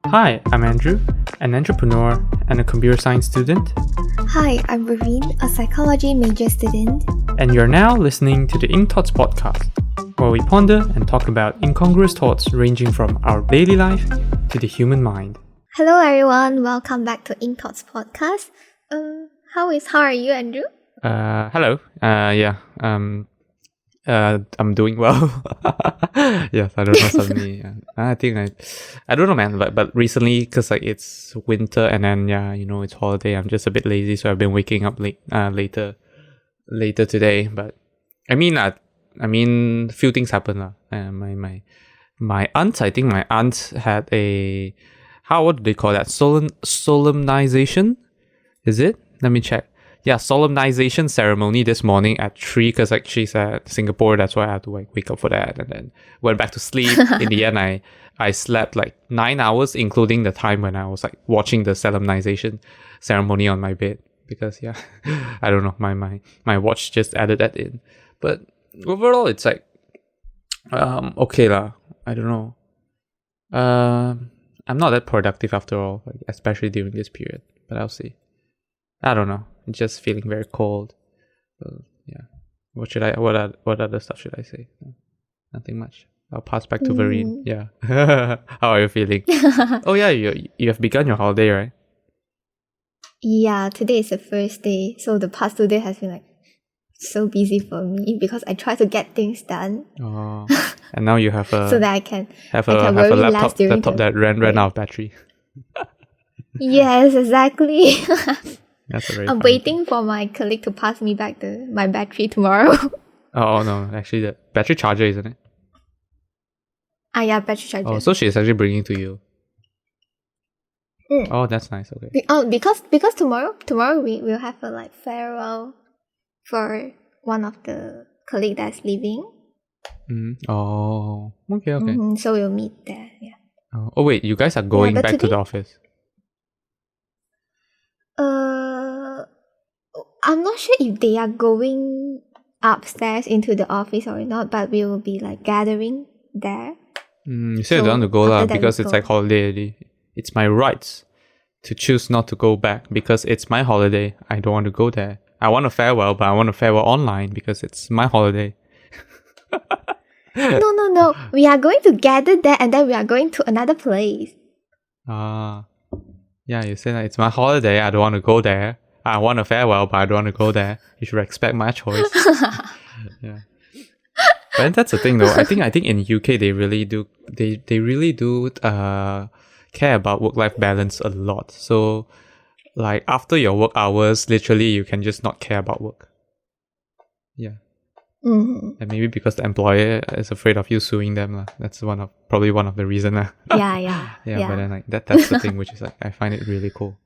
Hi, I'm Andrew, an entrepreneur and a computer science student, Hi, I'm Raveen, a psychology major student. and you're now listening to the Ink Thoughts podcast, where we ponder and talk about incongruous thoughts ranging from our daily life to the human mind. Hello everyone, welcome back to Ink Thoughts podcast. How are you, Andrew? Hello. I'm doing well. Yes, I don't know. Suddenly, I don't know, man. But recently, because like it's winter and then it's holiday. I'm just a bit lazy, so I've been waking up later today. But I mean, few things happen lah. My aunt, I think my aunt had what do they call that? Solemnization? Is it? Let me check. Yeah, solemnization ceremony this morning at 3 because like she's at Singapore. That's why I had to like wake up for that and then went back to sleep. In the end, I slept like 9 hours, including the time when I was like watching the solemnization ceremony on my bed because I don't know, my watch just added that in. But overall, it's like okay lah. I don't know. I'm not that productive after all, like, especially during this period. But I'll see. I don't know. Just feeling very cold. What other stuff should I say? Nothing much. I'll pass back to Vareen. Yeah. How are you feeling? Oh yeah, you have begun your holiday, right? Yeah, today is the first day, so the past 2 days has been like so busy for me because I try to get things done. Oh, and now you have a so that I can have I a can have a really last laptop during that ran out of battery. Yes, exactly. That's a very I'm funny waiting for my colleague to pass me back my battery tomorrow. Oh no, actually the battery charger, isn't it? Yeah, battery charger. Oh, so she's actually bringing to you. Mm. Oh, that's nice. Okay. Because tomorrow we will have a like farewell for one of the colleague that's leaving. Oh, okay. So we'll meet there. Yeah. Oh wait, you guys are going but back to the office? I'm not sure if they are going upstairs into the office or not, but we will be like gathering there. You said you don't want to go lah because it's like holiday already. It's my rights to choose not to go back because it's my holiday. I don't want to go there. I want to farewell, but I want to farewell online because it's my holiday. No. We are going to gather there and then we are going to another place. Yeah, you said that it's my holiday. I don't want to go there. I want a farewell, but I don't want to go there. You should respect my choice. Yeah. But that's the thing, though. I think in UK they really do. They really do care about work-life balance a lot. So, like after your work hours, literally you can just not care about work. Yeah. Mm-hmm. And maybe because the employer is afraid of you suing them, lah. That's probably one of the reasons. Yeah. But then like that's the thing, which is like I find it really cool.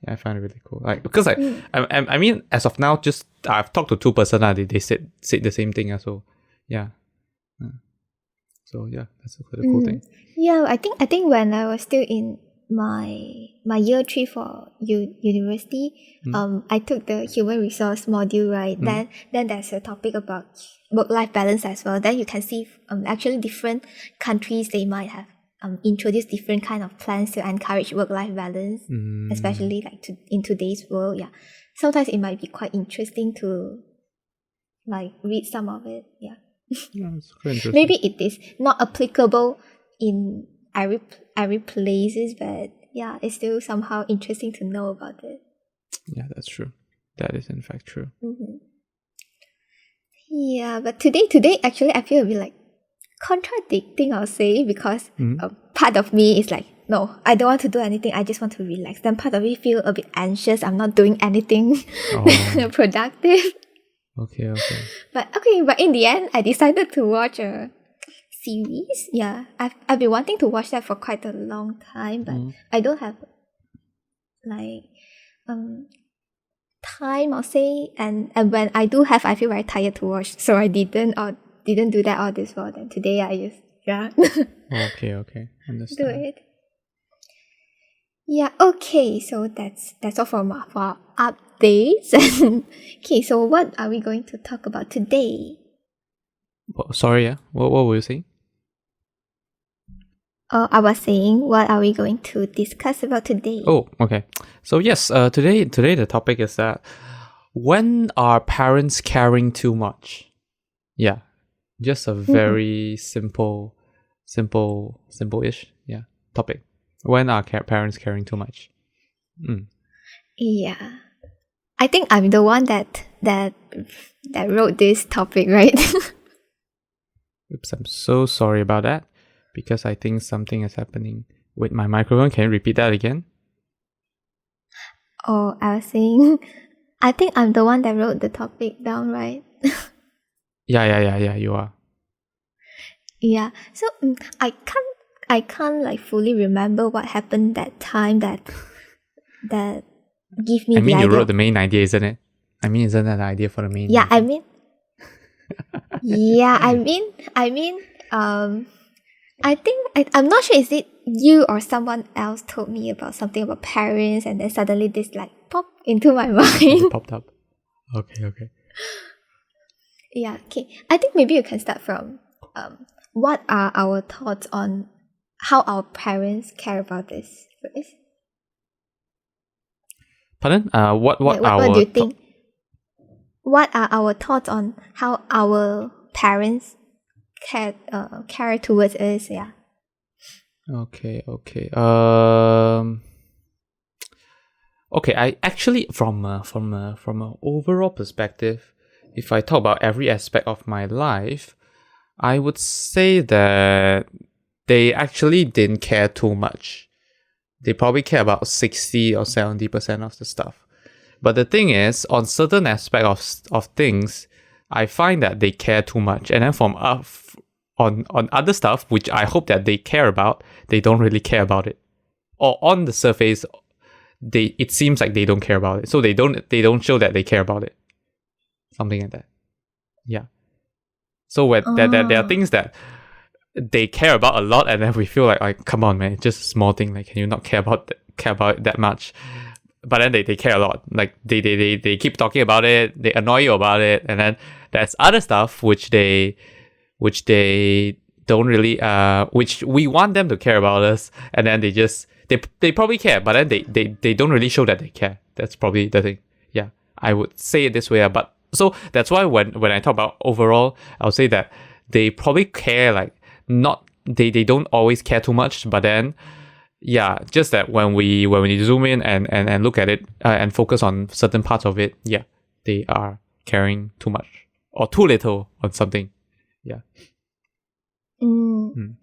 Yeah, I find it really cool. Like because like I mean, as of now, just I've talked to 2 persons. They said the same thing. So yeah. So yeah, that's a cool thing. Yeah, I think when I was still in my year 3 for university, I took the human resource module, right? Then there's a topic about work-life balance as well. Then you can see actually different countries, they might have introduced different kind of plans to encourage work-life balance, especially like in today's world. Yeah, sometimes it might be quite interesting to like read some of it. Yeah. Yeah, it's quite interesting. Maybe it is not applicable in every places, but yeah, it's still somehow interesting to know about it. Yeah, that's true. That is in fact true. Mm-hmm. Yeah, but today actually I feel a bit like contradicting, I'll say, because part of me is like, no, I don't want to do anything, I just want to relax. Then part of me feel a bit anxious, I'm not doing anything productive. Okay. But in the end, I decided to watch a series. Yeah, I've been wanting to watch that for quite a long time, but I don't have like time, I'll say. And when I do have, I feel very tired to watch, so I didn't do that all this while. Then today I just Okay, understand. do it. Yeah, okay, so that's all for our updates. Okay, so what are we going to talk about today? Sorry, what were you saying? I was saying, what are we going to discuss about today? Oh, okay. So yes, today the topic is that when are parents caring too much? Yeah, just a very simple-ish, yeah, topic. When are parents caring too much? Yeah. I think I'm the one that wrote this topic, right? Oops, I'm so sorry about that because I think something is happening with my microphone. Can you repeat that again? Oh, I was saying, I think I'm the one that wrote the topic down, right? Yeah, you are. Yeah. So I can't like fully remember what happened that time that give me I the mean, you idea. wrote the main idea, isn't it? I mean, isn't that the idea for the main Yeah, idea? I mean, yeah, I mean, I think I'm not sure is it you or someone else told me about something about parents, and then suddenly this like popped into my mind. It popped up. Okay. Yeah, okay. I think maybe you can start from what are our thoughts on how our parents care about this first? Pardon? What What do you think? What are our thoughts on how our parents care towards us? Yeah. Okay. Okay. I actually from a overall perspective, if I talk about every aspect of my life, I would say that they actually didn't care too much. They probably care about 60 or 70% of the stuff. But the thing is, on certain aspects of things, I find that they care too much. And then on other stuff, which I hope that they care about, they don't really care about it. Or on the surface, it seems like they don't care about it. So they don't show that they care about it. Something like that. Yeah. So when there are things that they care about a lot, and then we feel like come on, man, it's just a small thing. Like, can you not care about it that much? But then they care a lot. Like they keep talking about it, they annoy you about it, and then there's other stuff which they don't really which we want them to care about us, and then they probably care, but then they don't really show that they care. That's probably the thing. Yeah, I would say it this way. But so that's why when I talk about overall, I'll say that they probably care, like not they don't always care too much, but then yeah, just that when we zoom in and look at it and focus on certain parts of it, yeah, they are caring too much or too little on something. Yeah. I'm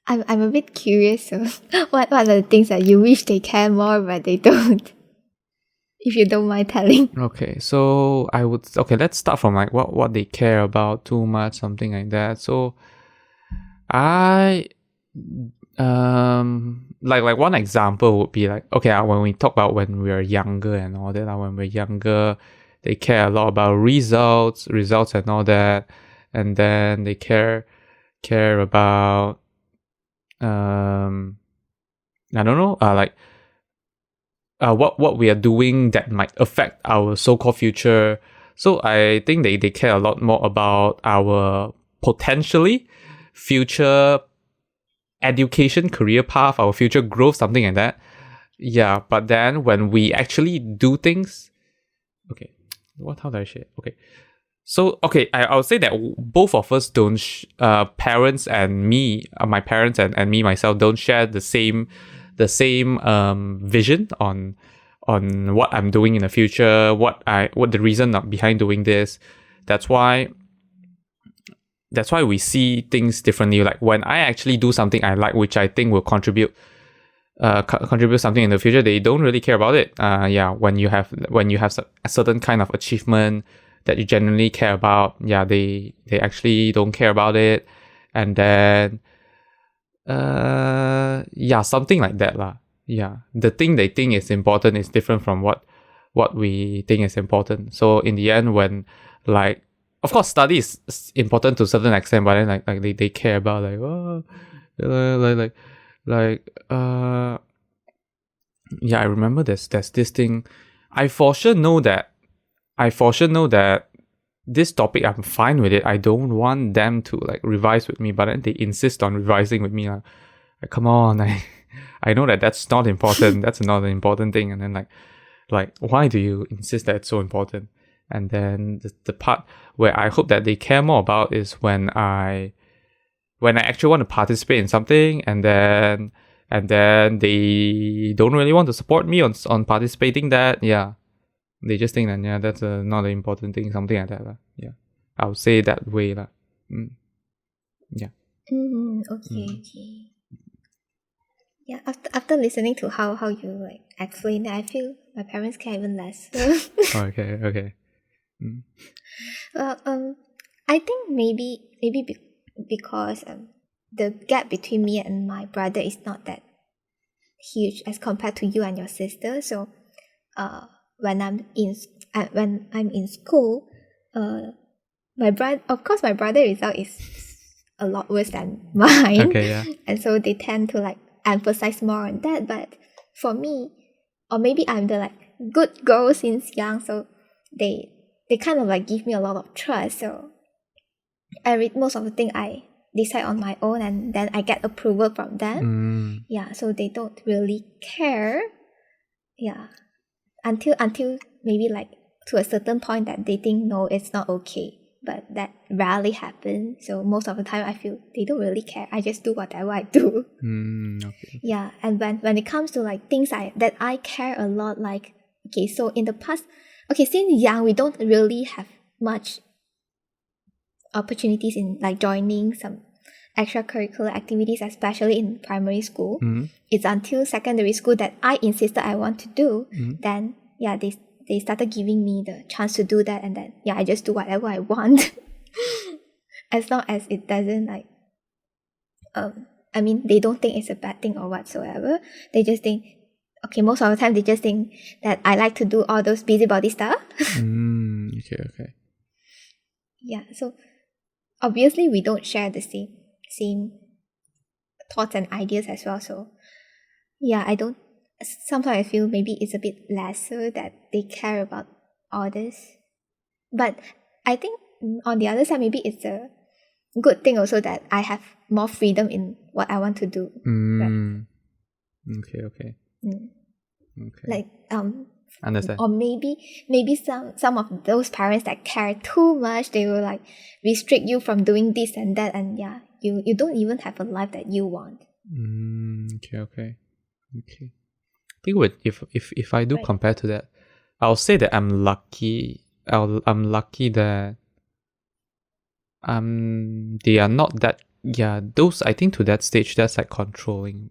a bit curious. So what are the things that you wish they care more but they don't? If you don't mind telling. Okay, so let's start from like what they care about too much, something like that. So I like one example would be like, okay, when we talk about when we are younger and all that, when we're younger, they care a lot about results and all that, and then they care about I don't know, what we are doing that might affect our so-called future. So I think they care a lot more about our potentially future education, career path, our future growth, something like that. Yeah, but then when we actually do things, okay, how do I share? Okay, so okay, I would say that both of us don't, parents and me, my parents and me myself don't share the same vision on what I'm doing in the future, what the reason behind doing this. That's why we see things differently. Like when I actually do something I like, which I think will contribute something in the future, they don't really care about it. Yeah, when you have a certain kind of achievement that you genuinely care about, yeah, they actually don't care about it. And then yeah, something like that lah. Yeah, the thing they think is important is different from what we think is important. So in the end, when like, of course, study is important to a certain extent, but then like they care about like, oh, yeah, I remember there's this thing. I for sure know that this topic, I'm fine with it. I don't want them to like revise with me, but then they insist on revising with me. Like, come on, I know that that's not important. That's not an important thing. And then like why do you insist that it's so important? And then the part where I hope that they care more about is when I actually want to participate in something, and then they don't really want to support me on participating. That they just think that that's not an important thing, something like that. Yeah, I would say that way. Yeah. Okay. Yeah, after listening to how you like explain it, I feel my parents care even less. Okay. Well, I think maybe because the gap between me and my brother is not that huge as compared to you and your sister. So, when I'm in school, my brother result is a lot worse than mine. Okay, yeah. And so they tend to like emphasize more on that. But for me, or maybe I'm the like good girl since young, so they kind of like give me a lot of trust. So I read most of the thing I decide on my own, and then I get approval from them. Yeah, so they don't really care. Yeah, until maybe like to a certain point that they think no, it's not okay. But that rarely happens. So most of the time I feel they don't really care. I just do whatever I do. Okay. Yeah, and when it comes to like things that I care a lot, like okay, so in the past, since young we don't really have much opportunities in like joining some extracurricular activities, especially in primary school. It's until secondary school that I insisted I want to do. Then they started giving me the chance to do that, and then I just do whatever I want. As long as it doesn't like I mean, they don't think it's a bad thing or whatsoever. They just think, most of the time they just think that I like to do all those busybody stuff. Okay. Yeah, so obviously we don't share the same thoughts and ideas as well. So I don't. Sometimes I feel maybe it's a bit lesser that they care about all this. But I think on the other side, maybe it's a good thing also that I have more freedom in what I want to do. Right? Okay. Like Understand. or maybe some of those parents that care too much, they will like restrict you from doing this and that, and you don't even have a life that you want. Okay. I think if I do Right. compare to that, I'll say that I'm lucky. I'm lucky that they are not that those, I think to that stage that's like controlling.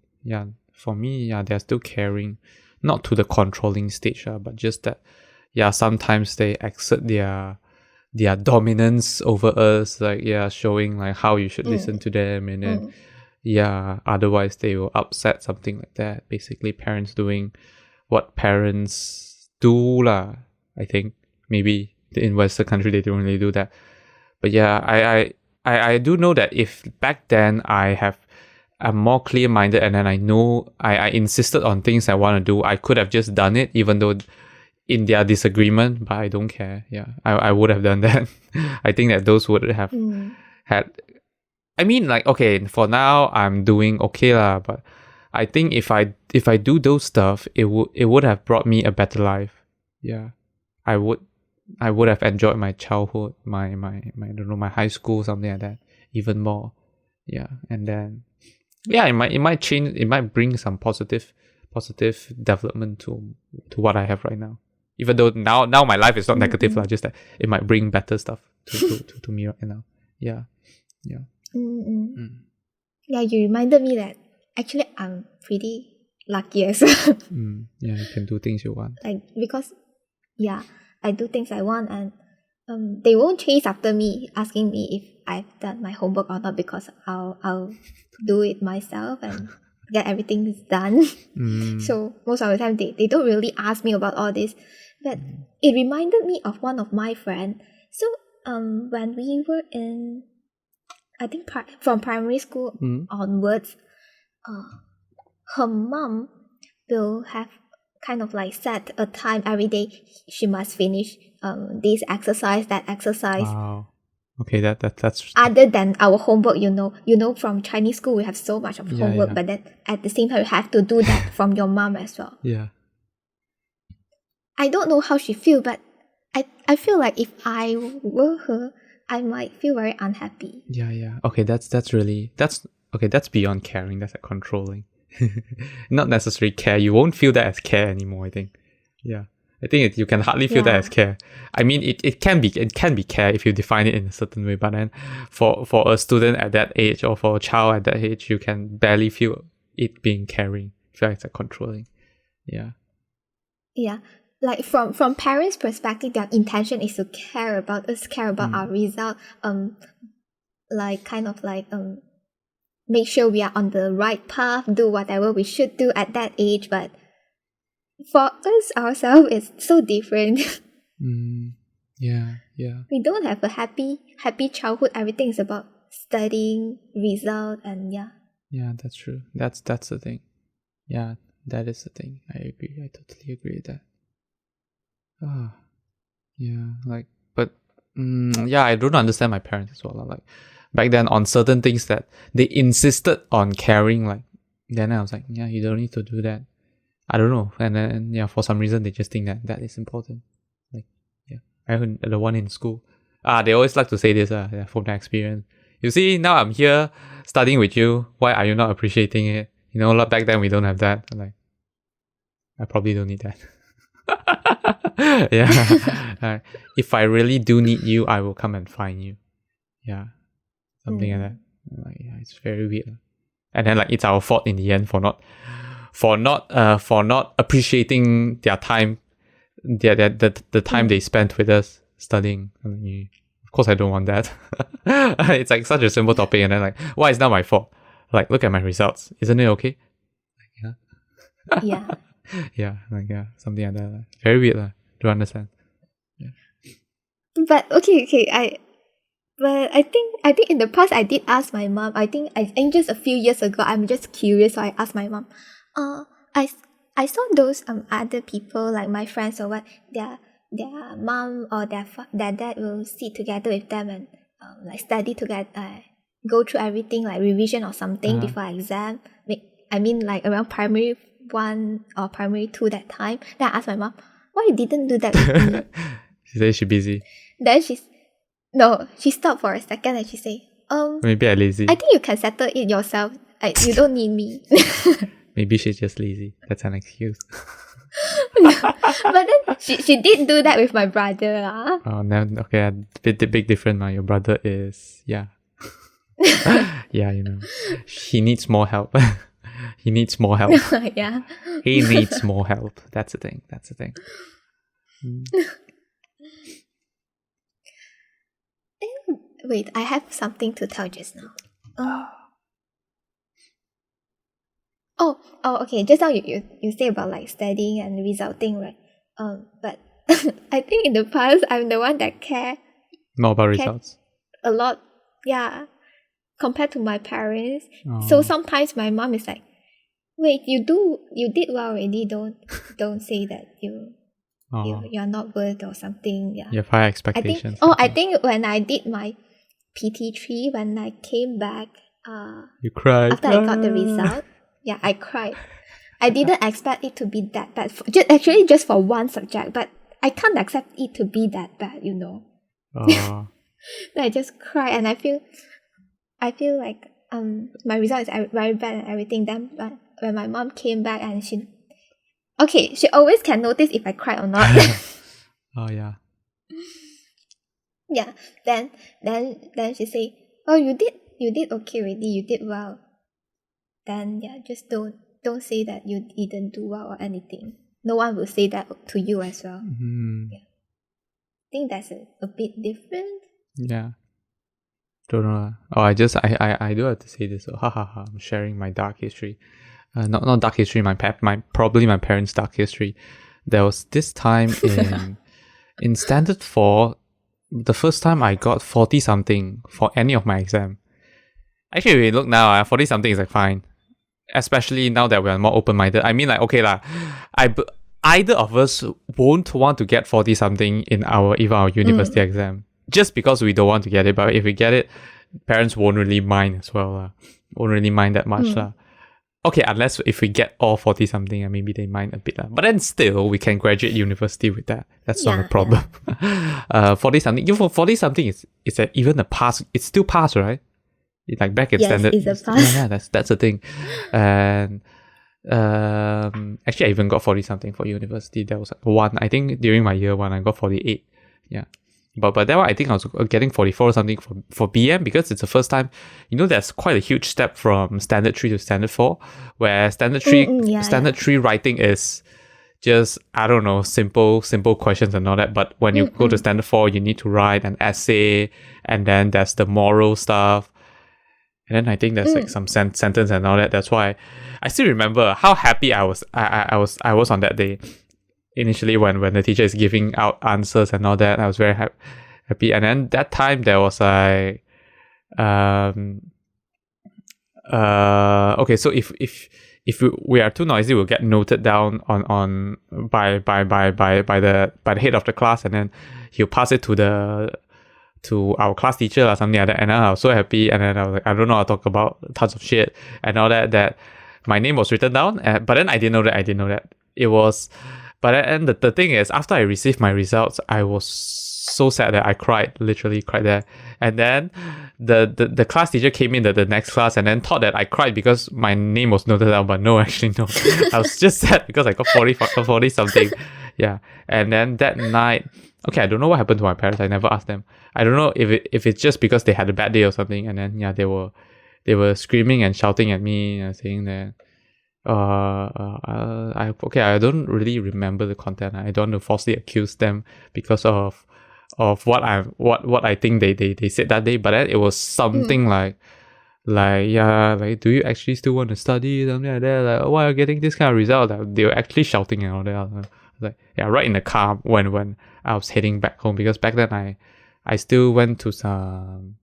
For me, they're still caring, not to the controlling stage, but just that sometimes they exert their dominance over us, like showing like how you should listen to them, and then otherwise they will upset, something like that. Basically parents doing what parents do lah. I think maybe in Western country they don't really do that. But I do know that if back then I'm more clear-minded, and then I know I insisted on things I want to do, I could have just done it even though in their disagreement, but I don't care. I would have done that. I think that those would have had, I mean, like, okay, for now I'm doing okay lah, but I think if I do those stuff, it would have brought me a better life. I would have enjoyed my childhood, my I don't know, my high school, something like that, even more. And then it might change, it might bring some positive development to what I have right now. Even though now my life is not negative lah, just that it might bring better stuff to me right now. Yeah, you reminded me that actually I'm pretty lucky as well. You can do things you want. Like because I do things I want, and they won't chase after me asking me if I've done my homework or not, because I'll do it myself and get everything done. So most of the time they don't really ask me about all this. But it reminded me of one of my friends. So when we were in, I think from primary school onwards, her mom will have kind of like set a time every day. She must finish this exercise, that exercise. Wow. Okay, that's Other than our homework, from Chinese school we have so much of homework, yeah. but then at the same time you have to do that from your mom as well. yeah. I don't know how she feel, but I feel like if I were her, I might feel very unhappy. Yeah. Okay, that's beyond caring. That's like controlling. Not necessarily care. You won't feel that as care anymore, I think. Yeah. I think you can hardly feel that as care. I mean, it can be care if you define it in a certain way. But then, for a student at that age or for a child at that age, you can barely feel it being caring. Feel like it's like controlling. Yeah. Yeah, like from parents' perspective, their intention is to care about us, care about our result. Make sure we are on the right path, do whatever we should do at that age. But for us ourselves, it's so different. Yeah. We don't have a happy childhood. Everything is about studying, result, and yeah. Yeah, that's true. That's the thing. Yeah, that is the thing. I agree. I totally agree with that. Yeah, yeah, I don't understand my parents as well. Like, back then on certain things that they insisted on caring, like, then I was like, yeah, you don't need to do that. I don't know. And then, yeah, for some reason, they just think that is important. Like, yeah, I heard the one in school. They always like to say this, from their experience. You see, now I'm here studying with you. Why are you not appreciating it? Back then we don't have that. I'm like, I probably don't need that. Yeah. If I really do need you, I will come and find you. Yeah. Something like that. Like, yeah, it's very weird. And then, like, it's our fault in the end for not appreciating their time, the time they spent with us studying. Of course, I don't want that. It's like such a simple topic, and then, like, why is that my fault? Like, look at my results. Isn't it okay? Yeah. Yeah, something like that. Very weird, to understand. Yeah. But okay, I think in the past I did ask my mom. I think just a few years ago, I'm just curious, so I asked my mom. I saw those other people, like my friends or what, their mom or their dad will sit together with them and like study together, go through everything like revision or something before exam. I mean, like around primary 1 or primary 2 that time. Then I asked my mom, why you didn't do that with me? She said she's busy. Then she stopped for a second and she said, maybe I'm lazy. I think you can settle it yourself. You don't need me. Maybe she's just lazy. That's an excuse. But then she did do that with my brother. Oh, no, okay. Big difference. Your brother is, yeah. Yeah, he needs more help. He needs more help. Yeah. He needs more help. That's the thing. Wait, I have something to tell just now. Okay. Just now you say about like studying and resulting, right? But I think in the past I'm the one that care more about results a lot. Yeah, compared to my parents. So sometimes my mom is like, "Wait, you did well already. Don't say that you're not worth or something." Yeah. You have high expectations. I think when I did my PT3, when I came back, you cried after I got the result. Yeah, I cried. I didn't expect it to be that bad. Just for one subject, but I can't accept it to be that bad. Then I just cry, and I feel like my result is very bad and everything. Then when my mom came back and she always can notice if I cry or not. Oh yeah. Yeah. Then she say, "Oh, you did okay already. You did well." Then yeah, just don't say that you didn't do well or anything. No one will say that to you as well. Yeah. I think that's a bit different. Yeah. Don't know. Oh, I do have to say this. So, I'm sharing my dark history. Not dark history. Probably my parents' dark history. There was this time in Standard 4, the first time I got 40 something for any of my exam. Actually, when you look now, 40 something is like fine. Especially now that we are more open-minded. I mean, like, okay lah, either of us won't want to get 40 something in our university exam. just because we don't want to get it, but if we get it, parents won't really mind as well. Won't really mind that much. Okay, unless if we get all 40 something, maybe they mind a bit. But then still, we can graduate university with that. That's not a problem. 40 something. For 40 something, it's even a pass. It's still pass, right? Like back in standard. Yes, it's a pass. Yeah, that's the thing. And actually, I even got 40 something for university. There was one. I think during my year one, I got 48. Yeah. But that one, I think I was getting 44 or something for BM because it's the first time. There's quite a huge step from standard 3 to standard 4, where standard 3 writing is just, I don't know, simple questions and all that. But when you go to standard 4, you need to write an essay, and then there's the moral stuff. And then I think there's like some sentence and all that. That's why I still remember how happy I was on that day. Initially, when the teacher is giving out answers and all that, I was very happy. And then that time there was like, okay, so if we are too noisy, we'll get noted down on by the head of the class, and then he'll pass it to our class teacher or something like that. And I was so happy, and then I was like, I don't know, I'll talk about tons of shit and all that my name was written down, but then I didn't know that it was. But and the thing is, after I received my results, I was so sad that I literally cried there. And then the class teacher came in the next class and then thought that I cried because my name was noted down, but no, actually no. I was just sad because I got 40 something. Yeah. And then that night, okay, I don't know what happened to my parents. I never asked them. I don't know if it's just because they had a bad day or something. And then they were screaming and shouting at me, saying that I don't really remember the content. I don't want to falsely accuse them because of what I think they said that day. But then it was something like do you actually still want to study, something like that? Like, why are you getting this kind of result? Like, they were actually shouting and all that. Like, yeah, right in the car when I was heading back home, because back then I still went to some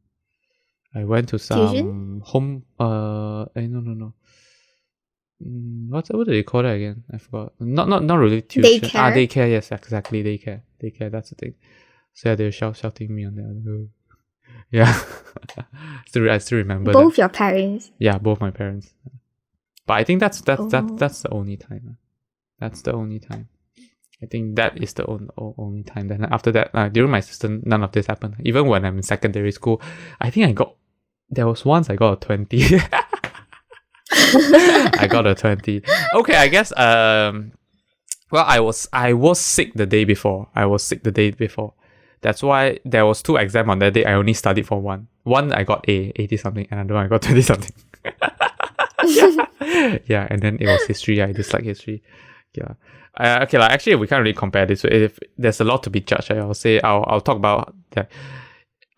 Tuition? home no. What do they call that again? I forgot. Not really tuition. Daycare. Daycare. Yes, exactly. Daycare. That's the thing. So yeah, they were shouting me on that. Yeah. I still remember Both that. your parents? Yeah, both my parents. But I think that's the only time. That's the only time. I think that is the only time. Then after that, during my sister, none of this happened. Even when I'm in secondary school, I think there was once I got a 20. I got a 20. Okay, I guess well, I was sick the day before. That's why there was 2 exams on that day. I only studied for one. One I got 80 something, and another one I got 20 something. Yeah, and then it was history. I dislike history. Yeah. Okay, like actually we can't really compare this. So if there's a lot to be judged, I'll talk about that.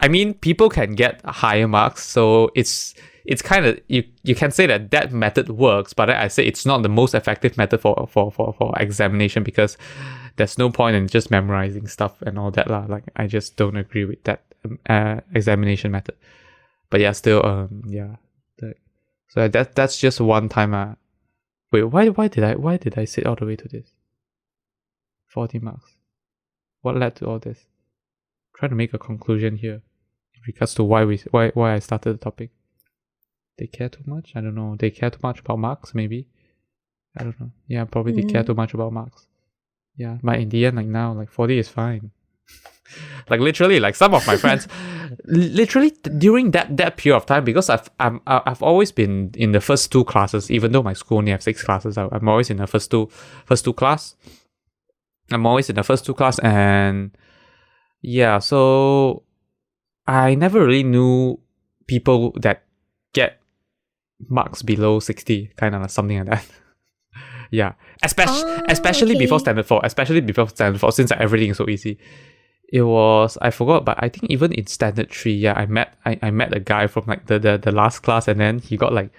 I mean, people can get higher marks, so it's kind of, you can say that method works, but I say it's not the most effective method for examination, because there's no point in just memorizing stuff and all that lah. Like, I just don't agree with that examination method. But yeah, still so that's just one time. Wait, why did I sit all the way to this? 40 marks. What led to all this? Trying to make a conclusion here in regards to why I started the topic. They care too much? I don't know. They care too much about marks, maybe? I don't know. Yeah, probably they care too much about marks. Yeah, but in the end, like now, like 40 is fine. Like literally, like some of my friends, literally during that period of time, because I've always been in the first 2 classes, even though my school only have 6 classes. I'm always in the first two class. I'm always in the first 2 class, and yeah, so I never really knew people that get marks below 60, kind of something like that. Yeah, especially before standard 4, since everything is so easy. It was, I forgot, but I think even in standard 3, yeah, I met a guy from like the last class, and then he got like,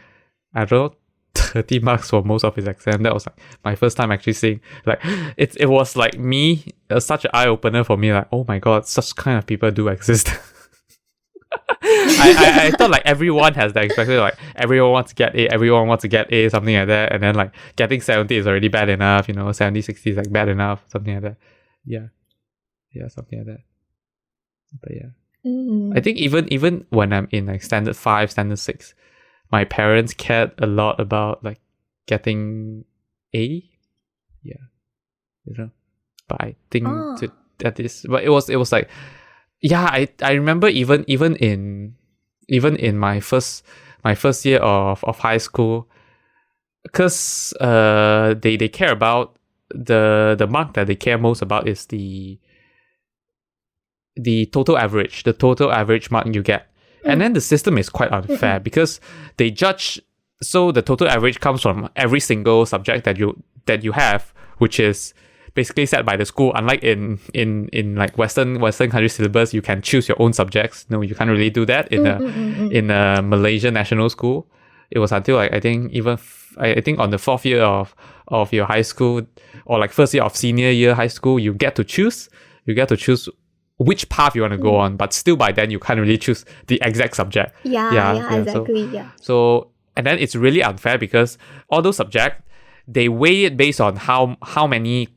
I don't know, 30 marks for most of his exam. That was like my first time actually seeing, like, it was like me, such an eye-opener for me, like, oh my god, such kind of people do exist. I thought like everyone has that expectation, like everyone wants to get A, something like that, and then like getting 70 is already bad enough, 70, 60 is like bad enough, something like that. Yeah, something like that. But yeah. I think even when I'm in like standard 5, standard 6, my parents cared a lot about like getting A. Yeah. You know. But I think but it was like, yeah, I remember even in my first year of high school, because they care about the mark that they care most about is the total average mark you get. And then the system is quite unfair because they judge, so the total average comes from every single subject that you have, which is basically set by the school. Unlike in like Western country syllabus, you can choose your own subjects. No, you can't really do that in a Malaysian national school. It was until like I think on the 4th year of your high school, or like first year of senior year high school, you get to choose which path you want to go on, but still by then you can't really choose the exact subject. Exactly. So and then it's really unfair because all those subjects, they weigh it based on how many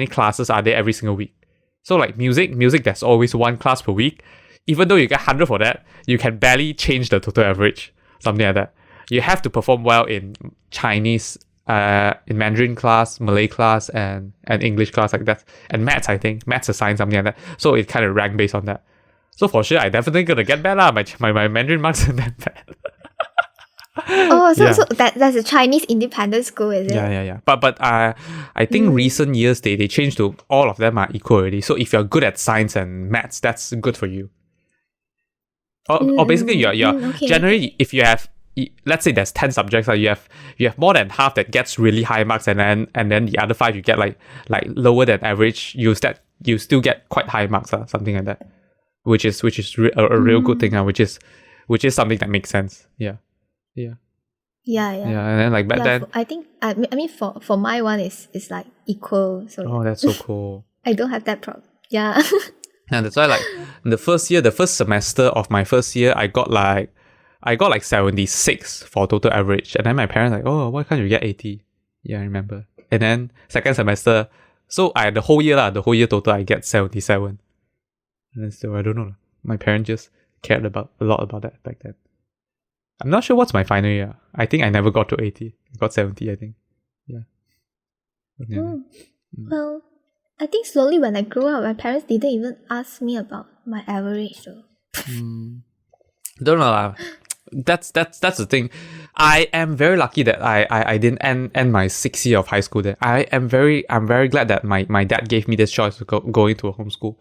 classes are there every single week. So like music, there's always one class per week. Even though you get 100 for that, you can barely change the total average, something like that. You have to perform well in Chinese, in Mandarin class, Malay class, and English class, like that. And maths, I think. Maths or science, something like that. So it kind of ranked based on that. So for sure, I definitely gonna get bad lah. My Mandarin marks are that bad. So that's a Chinese independent school, is it? Yeah. But I think recent years they changed to all of them are equal already. So if you're good at science and maths, that's good for you. Or basically you're generally, if you have, let's say there's 10 subjects, you have more than half that gets really high marks, and then the other 5 you get like lower than average, you still get quite high marks, something like that, which is a real good thing, which is something that makes sense. Yeah. And then like back then, I think I mean for my one is like equal. So that's so cool. I don't have that problem. Yeah. And that's why like the first semester of my first year, I got like 76 for total average, and then my parents like, oh, why can't you get 80? Yeah, I remember. And then second semester, so I the whole year total I get 77. And then still I don't know. My parents just cared a lot about that back then. I'm not sure what's my final year. I think I never got to 80. I got 70, I think. Yeah. Well, I think slowly when I grew up, my parents didn't even ask me about my average though. Don't know lah. That's the thing. I am very lucky that I didn't end my 6th year of high school there. I'm very glad that my dad gave me this choice to go into a homeschool.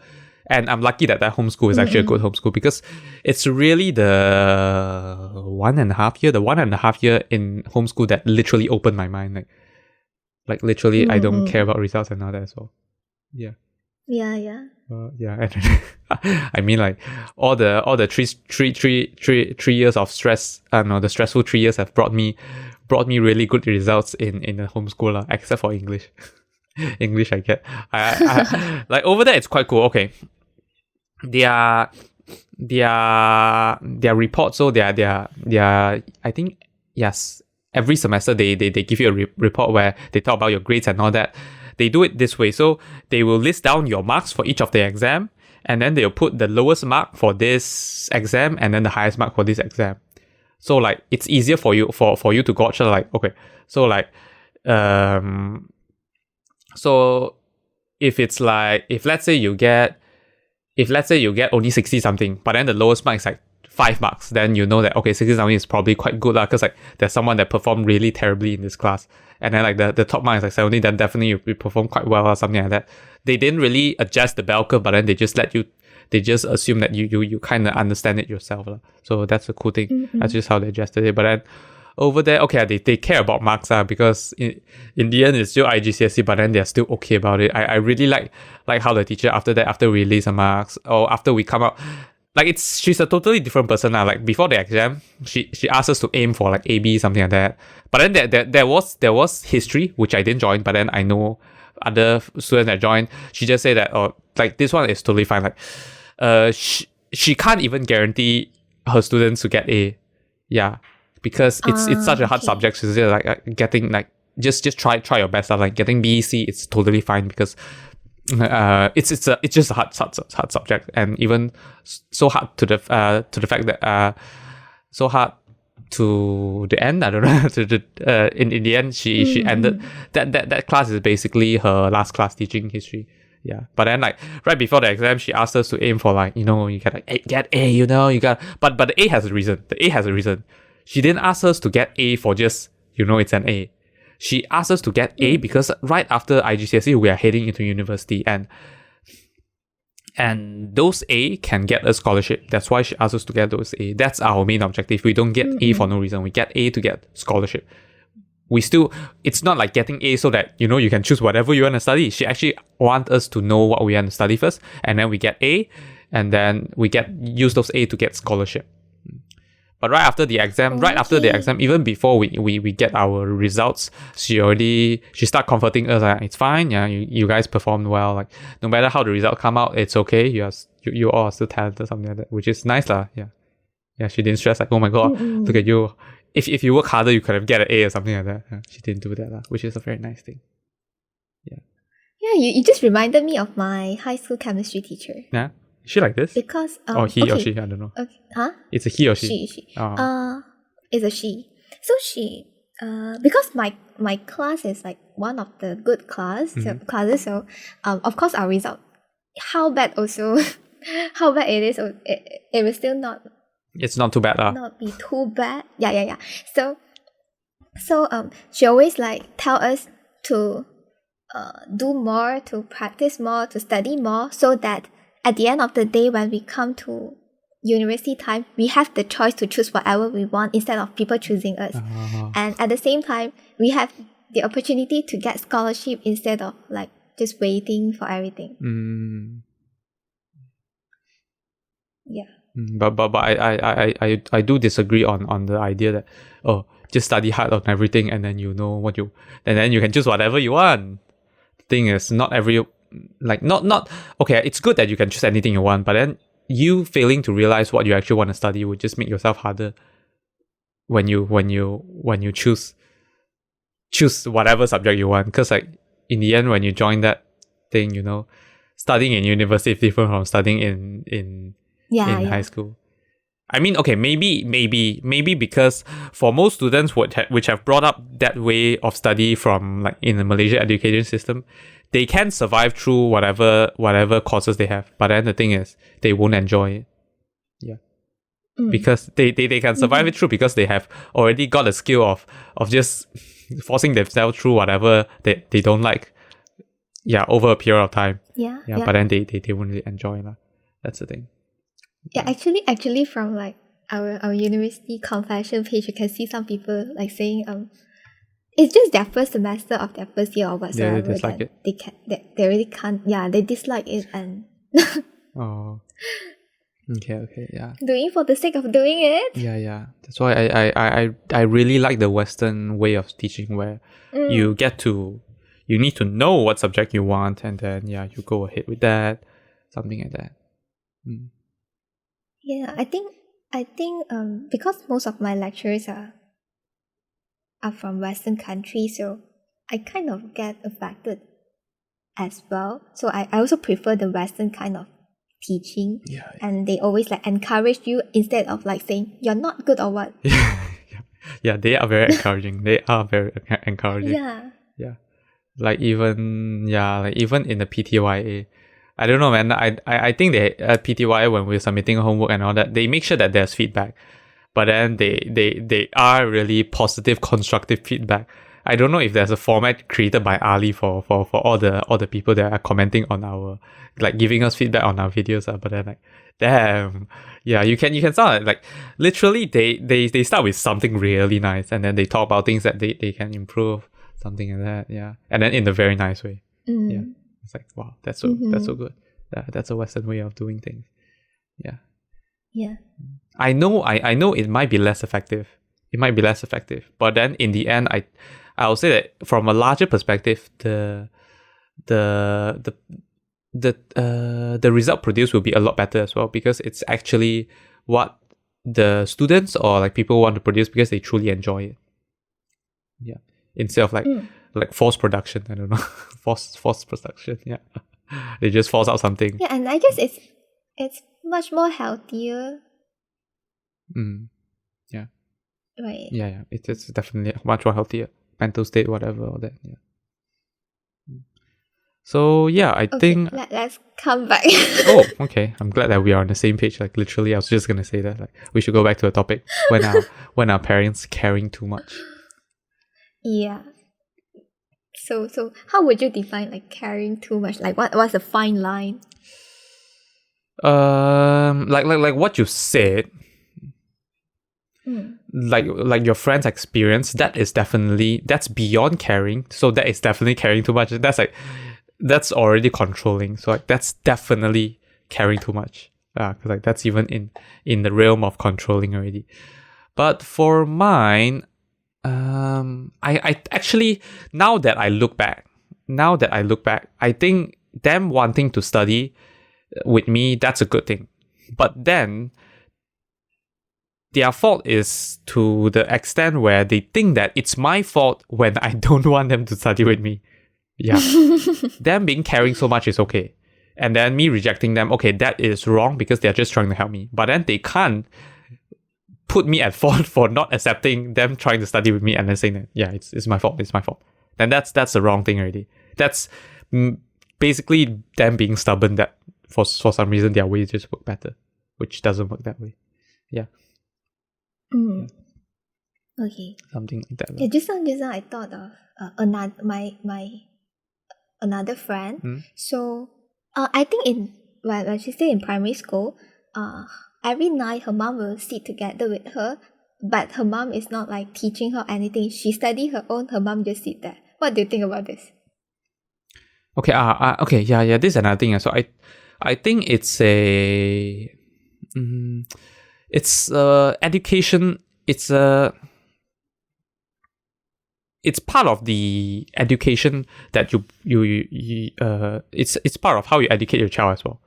And I'm lucky that homeschool is actually a good homeschool, because it's really the 1.5 year in homeschool that literally opened my mind. Like literally, I don't care about results and all that as well. Yeah. Yeah. I mean, like all the three years of stress. The stressful 3 years have brought me really good results in the homeschool, except for English. English I get. I like over there it's quite cool. Okay, their reports. So their I think yes, every semester they give you a report where they talk about your grades and all that. They do it this way. So they will list down your marks for each of the exam, and then they'll put the lowest mark for this exam and then the highest mark for this exam. So like it's easier for you to gauge like, okay, so like so if let's say you get only 60 something, but then the lowest mark is like 5 marks, then you know that okay, 60 something is probably quite good because like there's someone that performed really terribly in this class, and then like the top mark is like 70, then definitely you perform quite well or something like that. They didn't really adjust the bell curve, but then they just assume that you kind of understand it yourself. So that's a cool thing. That's just how they adjusted it. But then over there, okay, they care about marks because in the end it's still IGCSE, but then they're still okay about it. I really like how the teacher after we release the marks or after we come out, like she's a totally different person now. Like before the exam, she asked us to aim for like AB, something like that. But then there was history, which I didn't join, but then I know other students that joined. She just said that like this one is totally fine. Like she can't even guarantee her students to get A. Yeah. Because it's such a hard subject, so like getting like just try your best. Like getting B, C, it's totally fine because it's just a hard subject, and even so hard to the fact that so hard to the end. I don't know. To the in the end, she ended that class is basically her last class teaching history. Yeah, but then like right before the exam, she asked us to aim for like, you know, you gotta get A, you know, you got. But the A has a reason. The A has a reason. She didn't ask us to get A for just, you know, it's an A. She asked us to get A because right after IGCSE we are heading into university, and those A can get a scholarship. That's why she asked us to get those A. That's our main objective. We don't get A for no reason. We get A to get scholarship. It's not like getting A so that, you know, you can choose whatever you want to study. She actually wants us to know what we want to study first, and then we get A, and then we use those A to get scholarship. But right after the exam, even before we get our results, she start comforting us. Like, it's fine, yeah, you guys performed well. Like, no matter how the result come out, it's okay. You all are still talented, something like that, which is nice lah. Yeah. She didn't stress like, oh my god, look at you. If you work harder, you could have get an A or something like that. Yeah, she didn't do that lah, which is a very nice thing. Yeah. Yeah, you just reminded me of my high school chemistry teacher. Yeah. Is she like this? Because or he or she, I don't know. Okay. Huh? It's a he or she? She. Oh. It's a she. So she because my class is like one of the good classes, so of course our result, how bad it is, it will still not, it's not too bad not be too bad. Yeah. So she always like tell us to do more, to practice more, to study more, so that at the end of the day, when we come to university time, we have the choice to choose whatever we want instead of people choosing us. And at the same time, we have the opportunity to get scholarship instead of like just waiting for everything. Yeah. But I do disagree on the idea that just study hard on everything and then you know and then you can choose whatever you want. The thing is, not okay, it's good that you can choose anything you want, but then you failing to realize what you actually want to study would just make yourself harder when you choose whatever subject you want. Because like in the end, when you join that thing, you know, studying in university is different from studying in high school. I mean, okay, maybe because for most students which have brought up that way of study from like in the Malaysia education system, they can survive through whatever courses they have. But then the thing is, they won't enjoy it. Yeah. Because they can survive it through because they have already got a skill of just forcing themselves through whatever they don't like. Yeah, over a period of time. Yeah. But then they won't really enjoy it. That's the thing. Yeah, actually from like our university confession page, you can see some people like saying it's just their first semester of their first year or whatsoever. Yeah, they dislike it. They really can't. Yeah, they dislike it and. Oh. Okay, yeah. Doing for the sake of doing it. Yeah. That's why I really like the Western way of teaching, where you need to know what subject you want, and then you go ahead with that, something like that. Yeah, I think because most of my lecturers are from Western countries, so I kind of get affected as well. So I also prefer the Western kind of teaching. Yeah. And they always like encourage you instead of like saying you're not good or what. Yeah, they are very encouraging. They are very encouraging. Yeah. Like even in the PTYA, I don't know, man. I think they at PTYA, when we're submitting homework and all that, they make sure that there's feedback, but then they are really positive, constructive feedback. I don't know if there's a format created by Ali for all the people that are commenting on our, like, giving us feedback on our videos. But then like, damn, yeah, you can start like literally they start with something really nice, and then they talk about things that they can improve, something like that. Yeah, and then in a very nice way. Yeah. It's like, wow, that's so good. That's a Western way of doing things. Yeah. Yeah. I know it might be less effective. But then in the end, I'll say that from a larger perspective, the result produced will be a lot better as well, because it's actually what the students or like people want to produce because they truly enjoy it. Yeah. Instead of like forced production. I don't know. forced production. Yeah. They just force out something. Yeah, and I guess it's much more healthier, Mm. Yeah. right? Yeah. It's definitely much more healthier. Mental state, whatever, all that. Yeah. So yeah, I Okay, think. let's come back. Oh, okay. I'm glad that we are on the same page. Like literally, I was just gonna say that. Like we should go back to the topic when our parents caring too much. Yeah. So how would you define like caring too much? Like what's the fine line? Like what you said, Mm. like your friend's experience, that's beyond caring. So that is definitely caring too much. That's already controlling. So like that's definitely caring too much. Because like that's even in the realm of controlling already. But for mine, I actually now that I look back, I think them wanting to study with me, that's a good thing. But then their fault is to the extent where they think that it's my fault when I don't want them to study with me. Yeah. Them being caring so much is okay. And then me rejecting them, okay, that is wrong because they're just trying to help me. But then they can't put me at fault for not accepting them trying to study with me and then saying that, yeah, it's my fault. Then that's the wrong thing already. That's basically them being stubborn that for some reason their ways just work better, which doesn't work that way. Yeah. Mm. Okay. Something like that. Yeah, just now I thought of another my another friend. So I think when she's still in primary school, every night her mom will sit together with her, but her mom is not like teaching her anything. She study her own. Her mom just sit there. What do you think about this? Okay. Okay. Yeah. This is another thing. So I think it's a. It's education. It's part of the education that it's part of how you educate your child as well.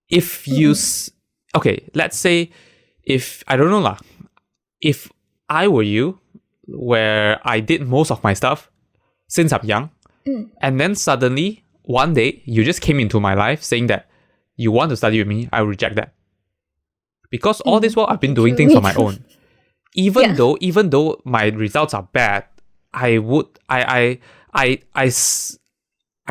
If you okay, let's say if I don't know lah, if I were you, where I did most of my stuff since I'm young, and then suddenly one day you just came into my life saying that you want to study with me, I will reject that. Because all this while I've been doing things on my own. Even though my results are bad, I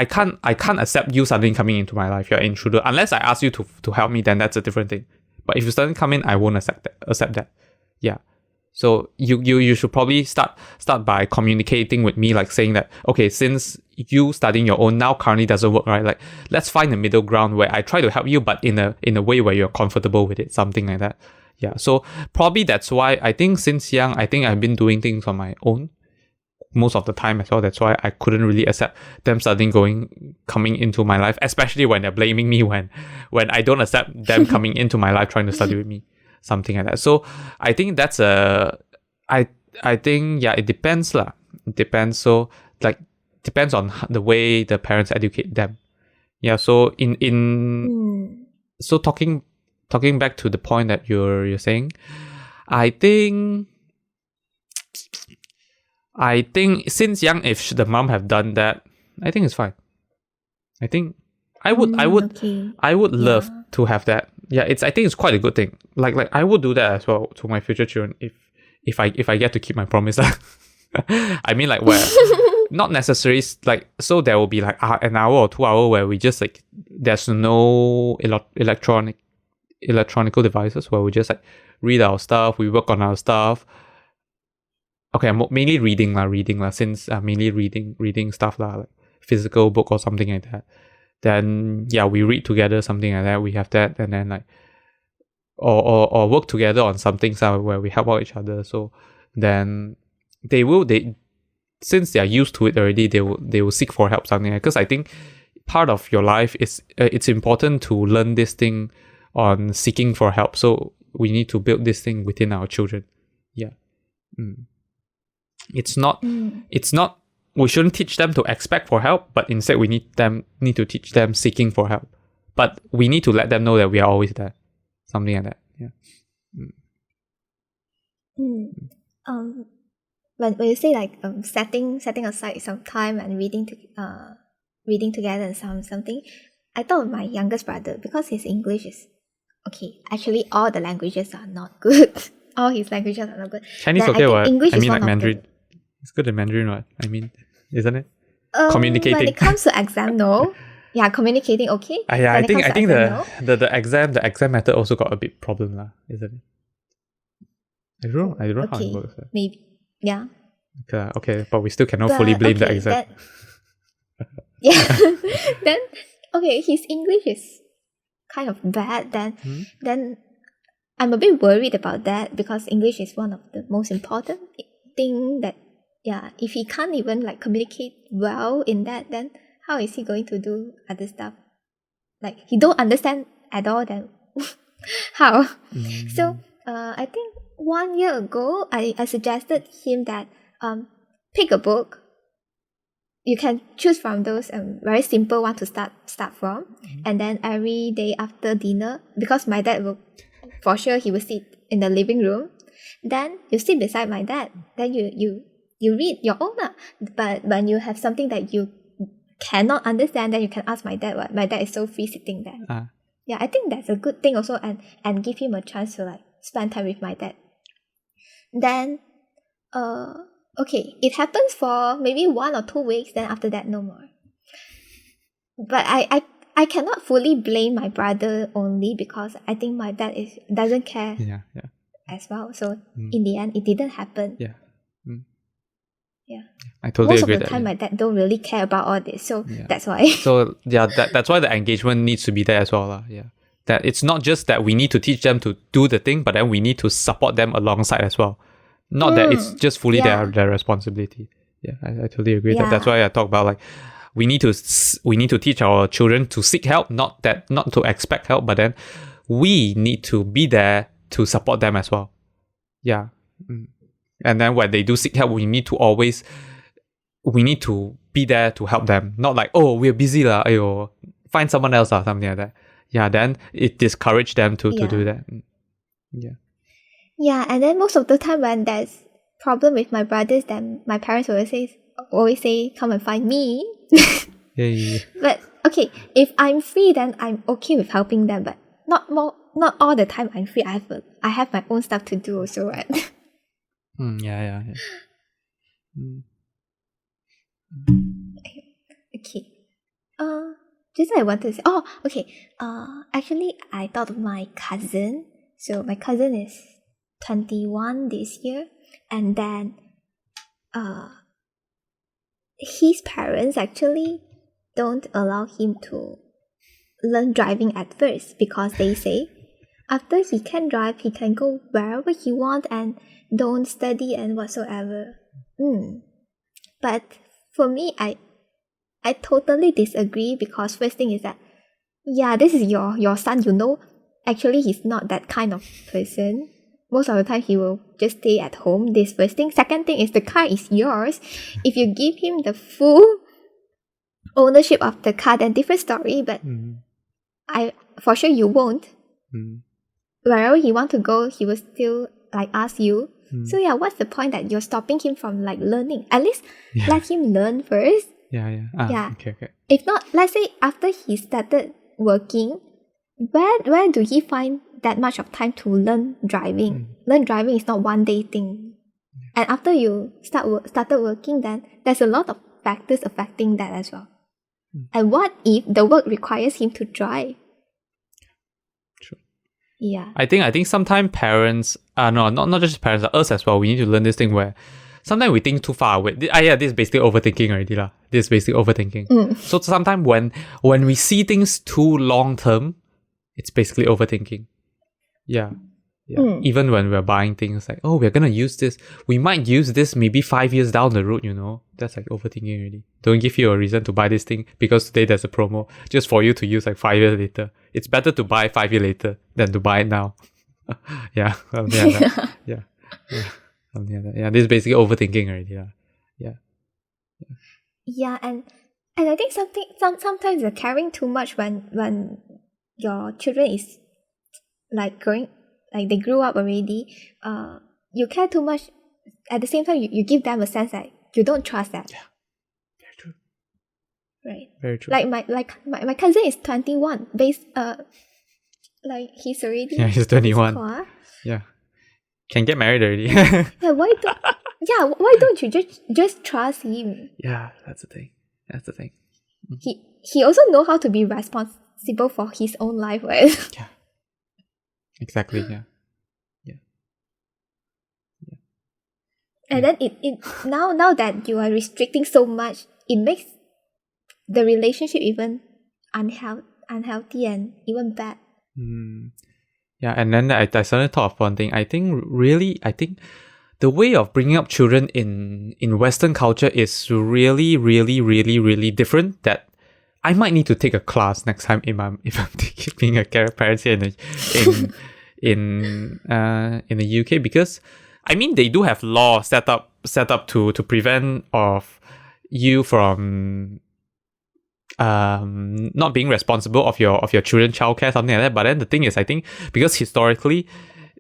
can't accept you suddenly coming into my life. You're an intruder. Unless I ask you to help me, then that's a different thing. But if you suddenly come in, I won't accept that. Yeah. So you should probably start by communicating with me, like saying that, okay, since you studying your own now currently doesn't work, right? Like let's find a middle ground where I try to help you, but in a way where you're comfortable with it, something like that. Yeah. So probably that's why I think since young, I think I've been doing things on my own most of the time as well. That's why I couldn't really accept them coming into my life, especially when they're blaming me when I don't accept them coming into my life trying to study with me, something like that. So I think that's I think yeah, it depends lah. It depends. So like depends on the way the parents educate them. Yeah. So so talking back to the point that you're saying, I think since young, if the mom have done that, I think it's fine. I think I would love to have that. Yeah, I think it's quite a good thing. Like I would do that as well to my future children if I get to keep my promise. I mean, like where not necessarily like, so there will be like an hour or 2 hours where we just like there's no electronical devices, where we just like read our stuff, we work on our stuff. Okay, I'm mainly reading lah, since I'm mainly reading stuff lah, like physical book or something like that. Then yeah, we read together, something like that. We have that, and then like or work together on something where we help out each other. So then they since they are used to it already, they will seek for help, something like that. Because I think part of your life is it's important to learn this thing on seeking for help. So we need to build this thing within our children. Yeah. It's not we shouldn't teach them to expect for help, but instead we need to teach them seeking for help. But we need to let them know that we are always there. Something like that. Yeah. When you say like setting aside some time and reading reading together and something, I thought of my youngest brother because his English is okay. Actually, all the languages are not good. All his languages are not good. Chinese Then okay, I think what? English I is mean, one like of the- Mandarin. It's good in Mandarin, what? I mean, isn't it? When Communicating. it comes to exam, no. Yeah, communicating okay. Yeah, When I it comes think to exam, no. the exam method also got a bit problem lah, isn't it? I don't know how it Okay, works. maybe. Yeah. Okay, but we still cannot But, fully blame the okay, exam. Yeah. Then okay, his English is kind of bad. Then I'm a bit worried about that because English is one of the most important thing that, yeah, if he can't even like communicate well in that, then how is he going to do other stuff? Like he don't understand at all, then how? So I think 1 year ago I suggested him that pick a book. You can choose from those very simple one to start from, and then every day after dinner, because my dad will, for sure he will sit in the living room, then you sit beside my dad, then you read your own lah. But when you have something that you cannot understand, then you can ask my dad. What my dad is so free sitting there. Yeah, I think that's a good thing also, and give him a chance to like spend time with my dad. Then okay, it happens for maybe 1 or 2 weeks, then after that no more. But I cannot fully blame my brother only because I think my dad doesn't care as well. So in the end it didn't happen. Yeah. Yeah. I totally Most agree of the time my dad don't really care about all this. So that's why. So yeah, that's why the engagement needs to be there as well. Yeah. That it's not just that we need to teach them to do the thing, but then we need to support them alongside as well. Not that it's just fully their responsibility. Yeah, I totally agree. That's why I talk about like we need to teach our children to seek help, not to expect help, but then we need to be there to support them as well. Yeah. And then when they do seek help, we need to be there to help them. Not like, oh, we're busy lah, ayo, find someone else or something like that. Yeah, then it discourages them to do that. Yeah. Yeah, and then most of the time when there's problem with my brothers, then my parents always say, come and find me. Yeah. But okay, if I'm free, then I'm okay with helping them. But not all the time I'm free. I have my own stuff to do also, right? Yeah. Okay. Just I wanted to say. Oh, okay. Actually, I thought of my cousin. So my cousin is 21 this year, and then his parents actually don't allow him to learn driving at first because they say after he can drive, he can go wherever he wants and don't study and whatsoever. But for me, I totally disagree because first thing is that, yeah, this is your son, actually he's not that kind of person. Most of the time he will just stay at home. This first thing. Second thing is the car is yours. If you give him the full ownership of the car, then different story. But for sure you won't. Wherever he want to go, he will still like ask you. So yeah, what's the point that you're stopping him from like learning? At least let him learn first. Yeah. Okay. If not, let's say after he started working, where do he find that much of time to learn driving? Learn driving is not one day thing. And after you started working, then there's a lot of factors affecting that as well. And what if the work requires him to drive? True. Yeah. I think sometimes parents, not just parents, us as well, we need to learn this thing where sometimes we think too far away. This is basically overthinking already lah. This is basically overthinking. So sometimes when we see things too long term, it's basically overthinking. Yeah. Even when we're buying things like, oh, we're gonna use this, we might use this maybe 5 years down the road, that's like overthinking already. Don't give you a reason to buy this thing because today there's a promo just for you to use like 5 years later. It's better to buy 5 years later than to buy it now. Yeah, something like that. Yeah, something like that. Yeah, this is basically overthinking already. Yeah, and I think sometimes you're caring too much when your children is like growing, like they grew up already. You care too much. At the same time, you give them a sense that you don't trust them. Yeah, very true. right? Very true. Like my cousin is 21. Like he's already He's 21. car. Yeah. Can get married already. Yeah, why don't you just trust him? Yeah, that's the thing. He also know how to be responsible for his own life, right? Yeah. Exactly, yeah. And then it now that you are restricting so much, it makes the relationship even unhealthy and even bad. Yeah, and then I suddenly thought of one thing. I think the way of bringing up children in Western culture is really, really, really, really different. That I might need to take a class next time if I'm being a parent here in the UK, because I mean they do have laws set up to prevent of you from not being responsible of your children's childcare, something like that. But then the thing is, I think because historically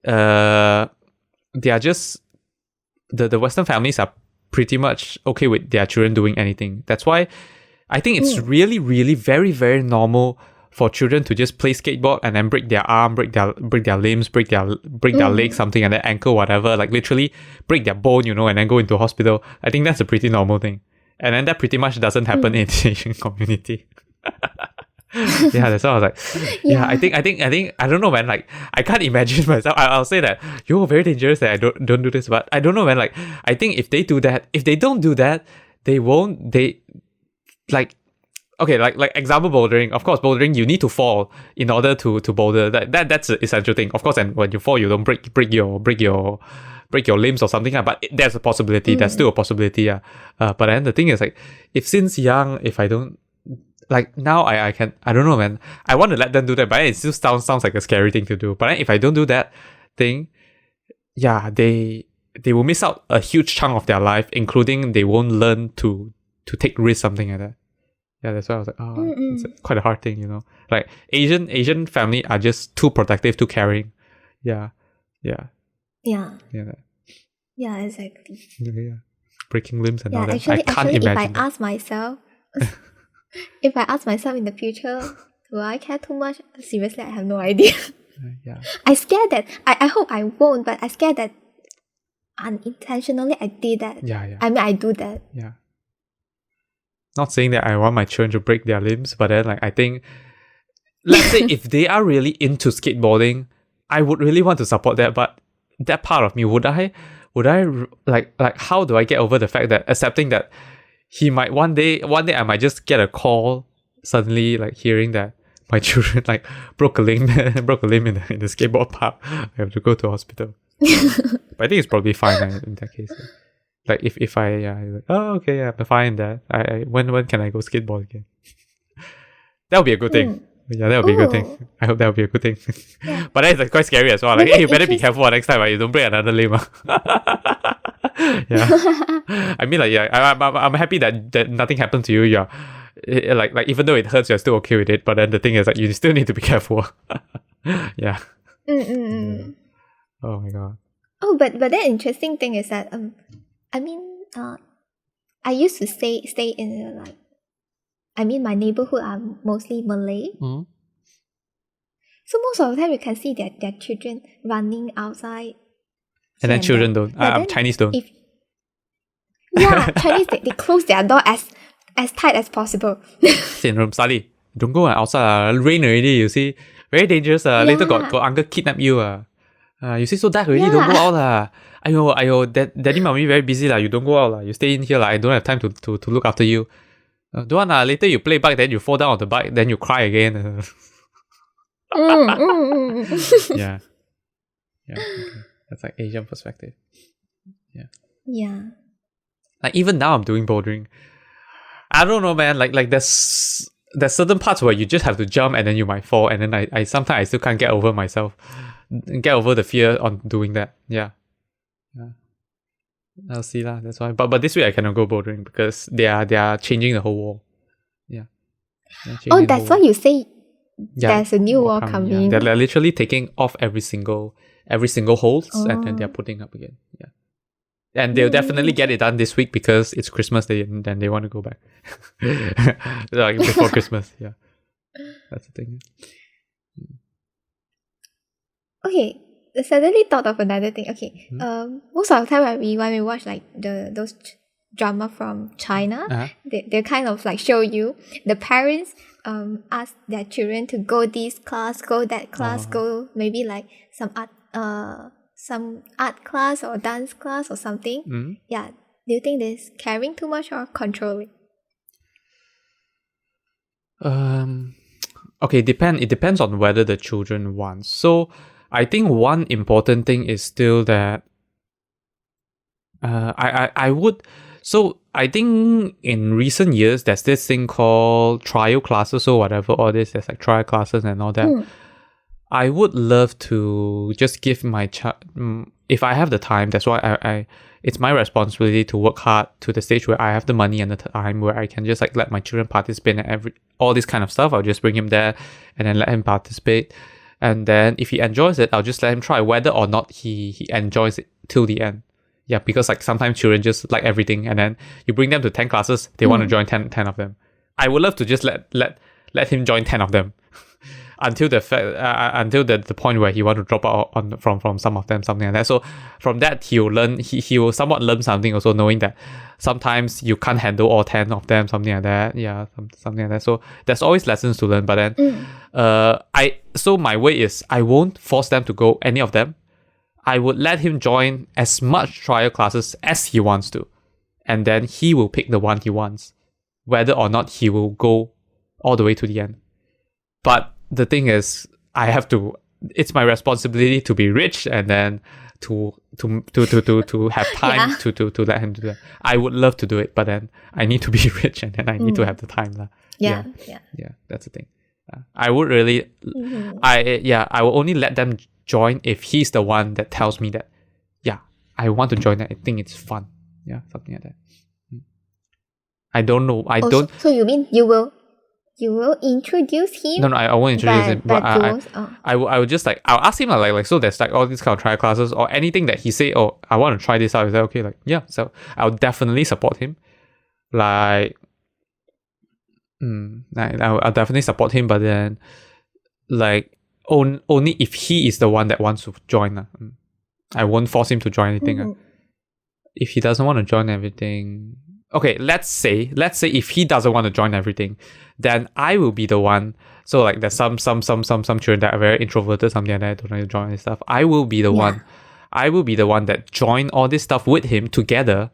they are just the Western families are pretty much okay with their children doing anything. That's why I think it's really, really very, very normal for children to just play skateboard and then break their arm, break their limbs, break their leg, something, and their ankle, whatever. Like literally break their bone, and then go into hospital. I think that's a pretty normal thing. And then that pretty much doesn't happen in the Asian community. Yeah, that's why I was like, I think I don't know, man. Like I can't imagine myself. I'll say that you're very dangerous that I don't do this, but I don't know, man. Like I think if they don't do that, they won't. Like example bouldering. Of course, bouldering you need to fall in order to boulder. That's an essential thing. Of course, and when you fall, you don't break your limbs or something. But there's a possibility. There's still a possibility. But then the thing is, like, if since young, if I don't, like now I can, I don't know, man. I want to let them do that, but it still sounds like a scary thing to do. But then if I don't do that thing, they will miss out a huge chunk of their life, including they won't learn to take risks, something like that. Yeah, that's why I was like, it's quite a hard thing, Like Asian family are just too protective, too caring. Yeah, exactly. Yeah, breaking limbs and all that. Actually, I can't imagine. If I ask myself in the future, will I care too much? Seriously, I have no idea. Yeah. I scared that I hope I won't, but I scared that unintentionally I did that. Yeah. I mean, I do that. Yeah. Not saying that I want my children to break their limbs, but then I think, let's say if they are really into skateboarding, I would really want to support that. But that part of me, would I like how do I get over the fact that accepting that he might one day I might just get a call suddenly, like hearing that my children like broke a limb in the skateboard park. I have to go to hospital. But I think it's probably fine in that case. Like if I like, oh okay, I'm fine that I when can I go skateboard again? That would be a good thing. Yeah, that would be a good thing. I hope that would be a good thing. Yeah. But that's quite scary as well. Like, hey, you better be careful next time, right? You don't break another limb. Yeah. I mean, like, yeah, I'm happy that nothing happened to you. Yeah, like even though it hurts, you're still okay with it. But then the thing is, like, you still need to be careful. Yeah. Oh my god. Oh, but the interesting thing is that I mean, I used to stay in my neighborhood are mostly Malay. Mm-hmm. So most of the time you can see their children running outside. And then children don't. Chinese don't. Chinese they close their door as tight as possible. Stay in room, study. Don't go outside. Rain already. You see, very dangerous. Later got uncle kidnap you. You see so dark already. Don't go out. Ayo, daddy mommy very busy You don't go out You stay in here I don't have time to look after you. Don't want later you play bike, then you fall down on the bike, then you cry again. Yeah. Okay. That's like Asian perspective. Yeah. Like even now I'm doing bouldering. I don't know, man. Like there's certain parts where you just have to jump and then you might fall, and then I sometimes I still can't get over the fear on doing that. Yeah. I'll see lah. That's why. But this week I cannot go bouldering because they are changing the whole wall. Yeah. Oh, that's why you say there's a new wall coming. Yeah. They're literally taking off every single holes and then they're putting up again. Yeah. And they'll definitely get it done this week because it's Christmas Day and then they want to go back. Like before Christmas, yeah. That's the thing. Okay, I suddenly thought of another thing. Okay, most of the time when we watch like those drama from China, they kind of like show you the parents ask their children to go this class, go that class, go maybe like some art class or dance class or something. Yeah. Do you think this caring too much or controlling? Okay, it depends on whether the children want. So I think one important thing is still that I would. So I think in recent years there's this thing called trial classes or whatever, all this, there's like trial classes and all that. I would love to just give my child, if I have the time, that's why I it's my responsibility to work hard to the stage where I have the money and the time where I can just like let my children participate in all this kind of stuff. I'll just bring him there and then let him participate. And then if he enjoys it, I'll just let him try whether or not he enjoys it till the end. Yeah, because like sometimes children just like everything and then you bring them to 10 classes, they want to join 10 of them. I would love to just let him join 10 of them. Until the point where he want to drop out from some of them, something like that. So from that he will learn, he will somewhat learn something also, knowing that sometimes you can't handle all 10 of them, something like that. Yeah, something like that. So there's always lessons to learn. But then so my way is I won't force them to go any of them. I would let him join as much trial classes as he wants to, and then he will pick the one he wants, whether or not he will go all the way to the end. But the thing is, it's my responsibility to be rich and then to have time to let him do that. I would love to do it, but then I need to be rich and then I need to have the time. Yeah, that's the thing. I would really, I will only let them join if he's the one that tells me that, yeah, I want to join that. I think it's fun. Yeah, something like that. I don't know. So you mean you will introduce him? No, I won't introduce him. But I will just like, I'll ask him like, so there's like all these kind of trial classes or anything that he say, oh, I want to try this out. Is that okay? Like, yeah. So I'll definitely support him. Like, I'll definitely support him. But then, like, only if he is the one that wants to join. I won't force him to join anything. If he doesn't want to join everything. Okay, let's say if he doesn't want to join everything, then I will be the one. So like there's some children that are very introverted, something like that, don't want to join this stuff. I will be the one. I will be the one that join all this stuff with him together.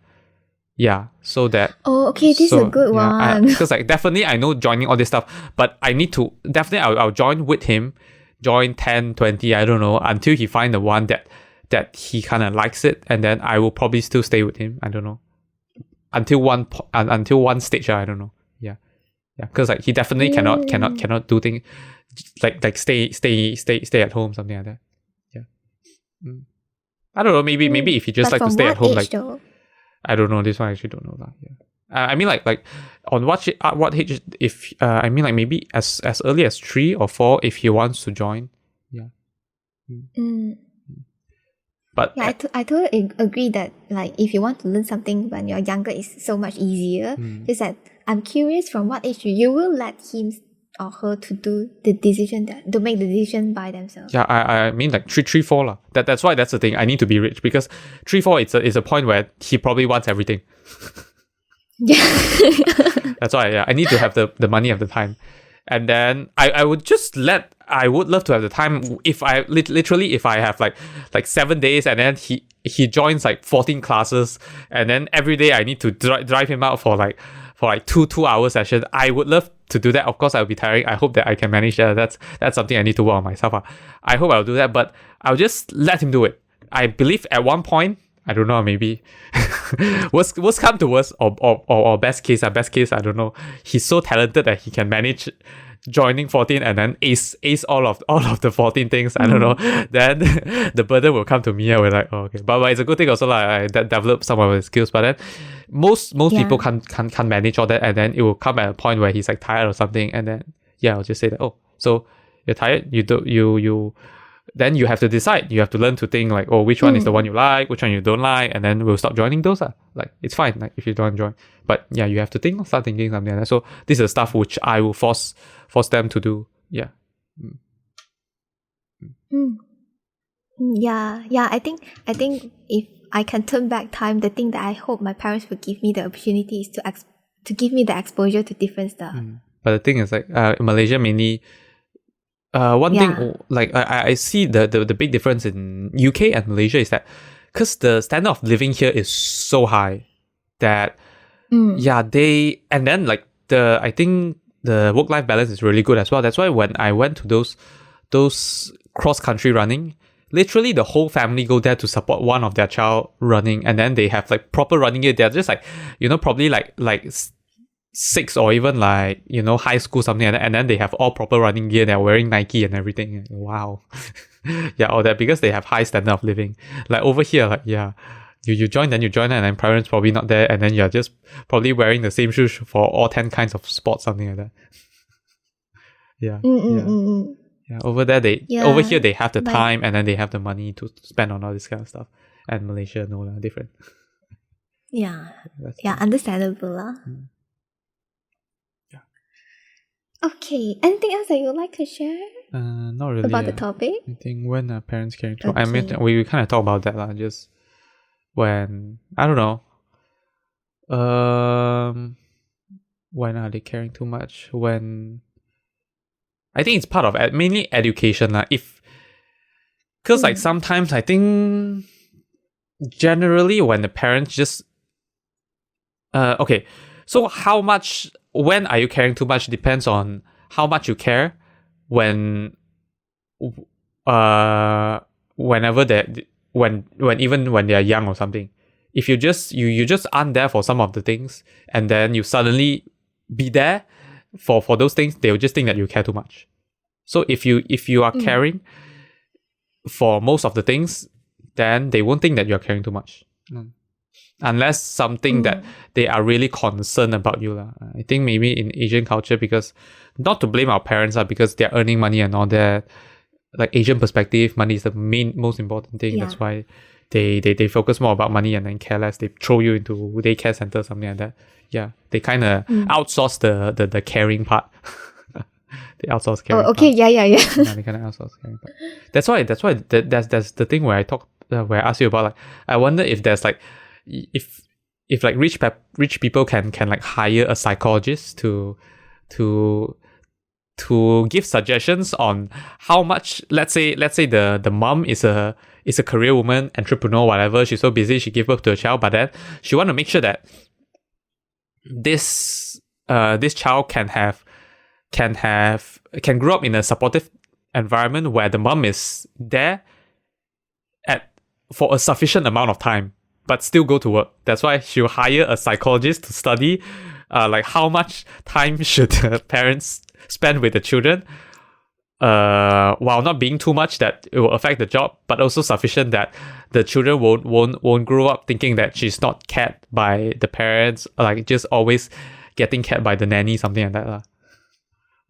Yeah, so that. Oh, okay, this is a good one. Because like definitely I know joining all this stuff, but I need to definitely I'll join with him, join 10, 20, I don't know, until he find the one that he kind of likes it, and then I will probably still stay with him. I don't know. Until one stage, I don't know. Yeah, because like he definitely cannot do things like stay at home, something like that. Yeah, I don't know. Maybe if he just like to stay at home, like though? I don't know. This one I actually don't know that. Yeah, I mean like on what age? If I mean like maybe as early as 3 or 4 if he wants to join. Yeah. But yeah, I totally agree that like if you want to learn something when you're younger, it's so much easier. Just that I'm curious from what age you will let him or her to do the decision to make the decision by themselves. Yeah, I mean like 3, 4 lah. That's why that's the thing. I need to be rich because 3, 4 it's a point where he probably wants everything. Yeah. That's why I need to have the money at the time. And then I would love to have the time if I literally if I have like 7 days and then he joins like 14 classes and then every day I need to drive him out for like 2 hour session. I would love to do that. Of course I'll be tiring. I hope that I can manage that. That's something I need to work on myself. I hope I'll do that, but I'll just let him do it. I believe at one point, I don't know, maybe worst come to worst or best case, I don't know. He's so talented that he can manage joining 14 and then ace all of the 14 things. I don't know. Then the burden will come to me and we're like, oh, okay. But it's a good thing also like I develop some of his skills. But then most people can't manage all that, and then it will come at a point where he's like tired or something, and then I'll just say that, oh, so you're tired, then you have to decide. You have to learn to think like, oh, which one is the one you like, which one you don't like, and then we'll stop joining those. Like, it's fine, like if you don't join. But yeah, you have to start thinking something like that. So this is stuff which I will force them to do. Yeah. Yeah. I think if I can turn back time, the thing that I hope my parents would give me the opportunity is to give me the exposure to different stuff. But the thing is like Malaysia mainly. One thing, like I see the big difference in UK and Malaysia is that because the standard of living here is so high that and then like I think the work-life balance is really good as well. That's why when I went to those cross-country running, literally the whole family go there to support one of their child running, and then they have like proper running gear. They're just like, probably like 6 or even like, high school, something like that, and then they have all proper running gear. They're wearing Nike and everything. Wow. Yeah, all that because they have high standard of living. Like over here, like, yeah, you join, and then parents probably not there, and then you're just probably wearing the same shoes for all 10 kinds of sports, something like that. Yeah. Yeah, over there over here they have the time, and then they have the money to spend on all this kind of stuff. And Malaysia, no, different. Yeah. Understandable. Okay, anything else that you would like to share? Not really. About the topic? I think when are parents caring too much? I mean, we kind of talk about that, just when, I don't know. When are they caring too much? When, I think it's part of mainly education. Because like sometimes I think generally when the parents just, okay, so when are you caring too much depends on how much you care whenever even when they're young or something. If you just aren't there for some of the things, and then you suddenly be there for those things, they'll just think that you care too much. So if you are caring for most of the things, then they won't think that you're caring too much. Unless something that they are really concerned about you. I think maybe in Asian culture, because not to blame our parents, because they're earning money and all that, like Asian perspective, money is the most important thing. That's why they focus more about money and then care less. They throw you into daycare center, something like that. Yeah, they kind of outsource the caring part. They outsource caring. Oh, okay, part. Yeah. They kind of outsource caring part. That's why that's the thing where I ask you about, like, I wonder if there's like, if like rich people can like hire a psychologist to give suggestions on how much, let's say the mom is a career woman, entrepreneur, whatever, she's so busy, she gave birth to a child, but then she want to make sure that this child can grow up in a supportive environment where the mom is there for a sufficient amount of time, but still go to work. That's why she'll hire a psychologist to study like how much time should the parents spend with the children, while not being too much that it will affect the job, but also sufficient that the children won't grow up thinking that she's not cared by the parents, like just always getting cared by the nanny, something like that.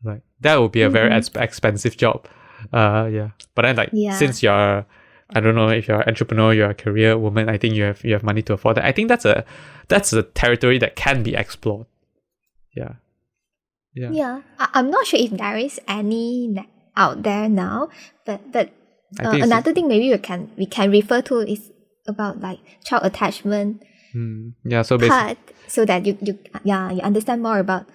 Like that would be a very expensive job. But then since you're, I don't know if you're an entrepreneur, you're a career woman, I think you have money to afford that. I think that's a territory that can be explored. Yeah. I'm not sure if there is any out there now, but another thing maybe we can refer to is about like child attachment. So basically, part, so that you understand more about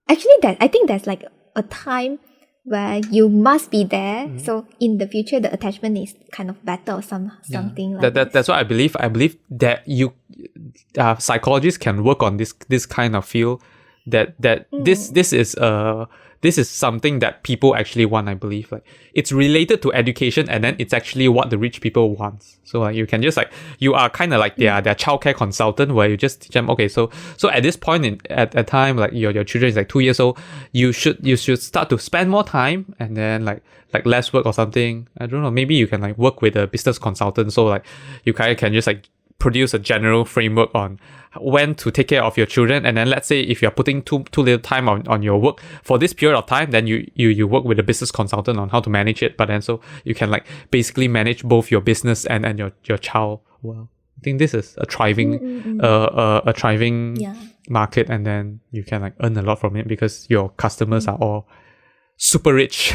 actually that I think there's like a time where you must be there. So in the future, the attachment is kind of better or something like that. That's what I believe. I believe that you psychologists can work on this kind of field. This is something that people actually want. I believe like it's related to education, and then it's actually what the rich people want. So like you can just like, you are kind of like their childcare consultant, where you just teach them, okay, so at this point at time, like your children is like 2 years old, you should start to spend more time, and then like less work or something. I don't know, maybe you can like work with a business consultant, so like you kind of can just like produce a general framework on when to take care of your children. And then let's say if you're putting too little time on your work for this period of time, then you work with a business consultant on how to manage it. But then so you can like basically manage both your business and your child well. I think this is a thriving market, and then you can like earn a lot from it because your customers are all super rich.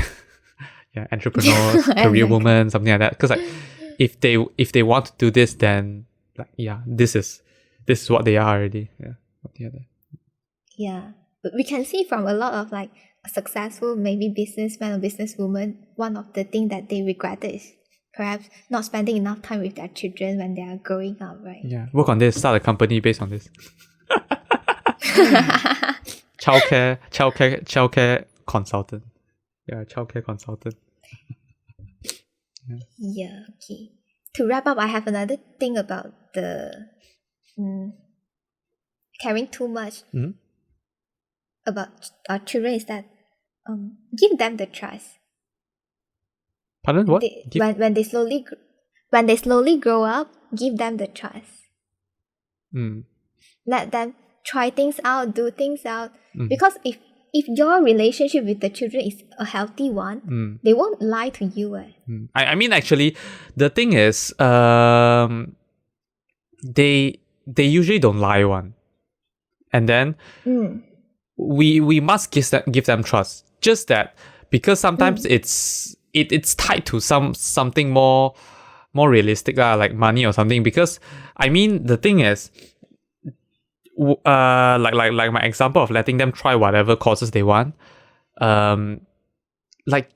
Yeah, entrepreneurs, career women, something like that. Because like if they want to do this, then like this is what they are already. Yeah, something like that. Yeah, but we can see from a lot of like successful maybe businessmen or businesswomen, one of the things that they regretted is perhaps not spending enough time with their children when they are growing up, right? Yeah, work on this, start a company based on this. Childcare consultant. Yeah, childcare consultant. Yeah, okay. To wrap up, I have another thing about the caring too much about our children is that give them the trust. Pardon? What? When they slowly grow up, give them the trust. Let them try things out, do things out. Because if your relationship with the children is a healthy one, they won't lie to you. I mean, actually, the thing is, they usually don't lie one, and then we must give them trust. Just that because sometimes it's tied to something more realistic, like money or something. Because I mean, the thing is, like my example of letting them try whatever courses they want, like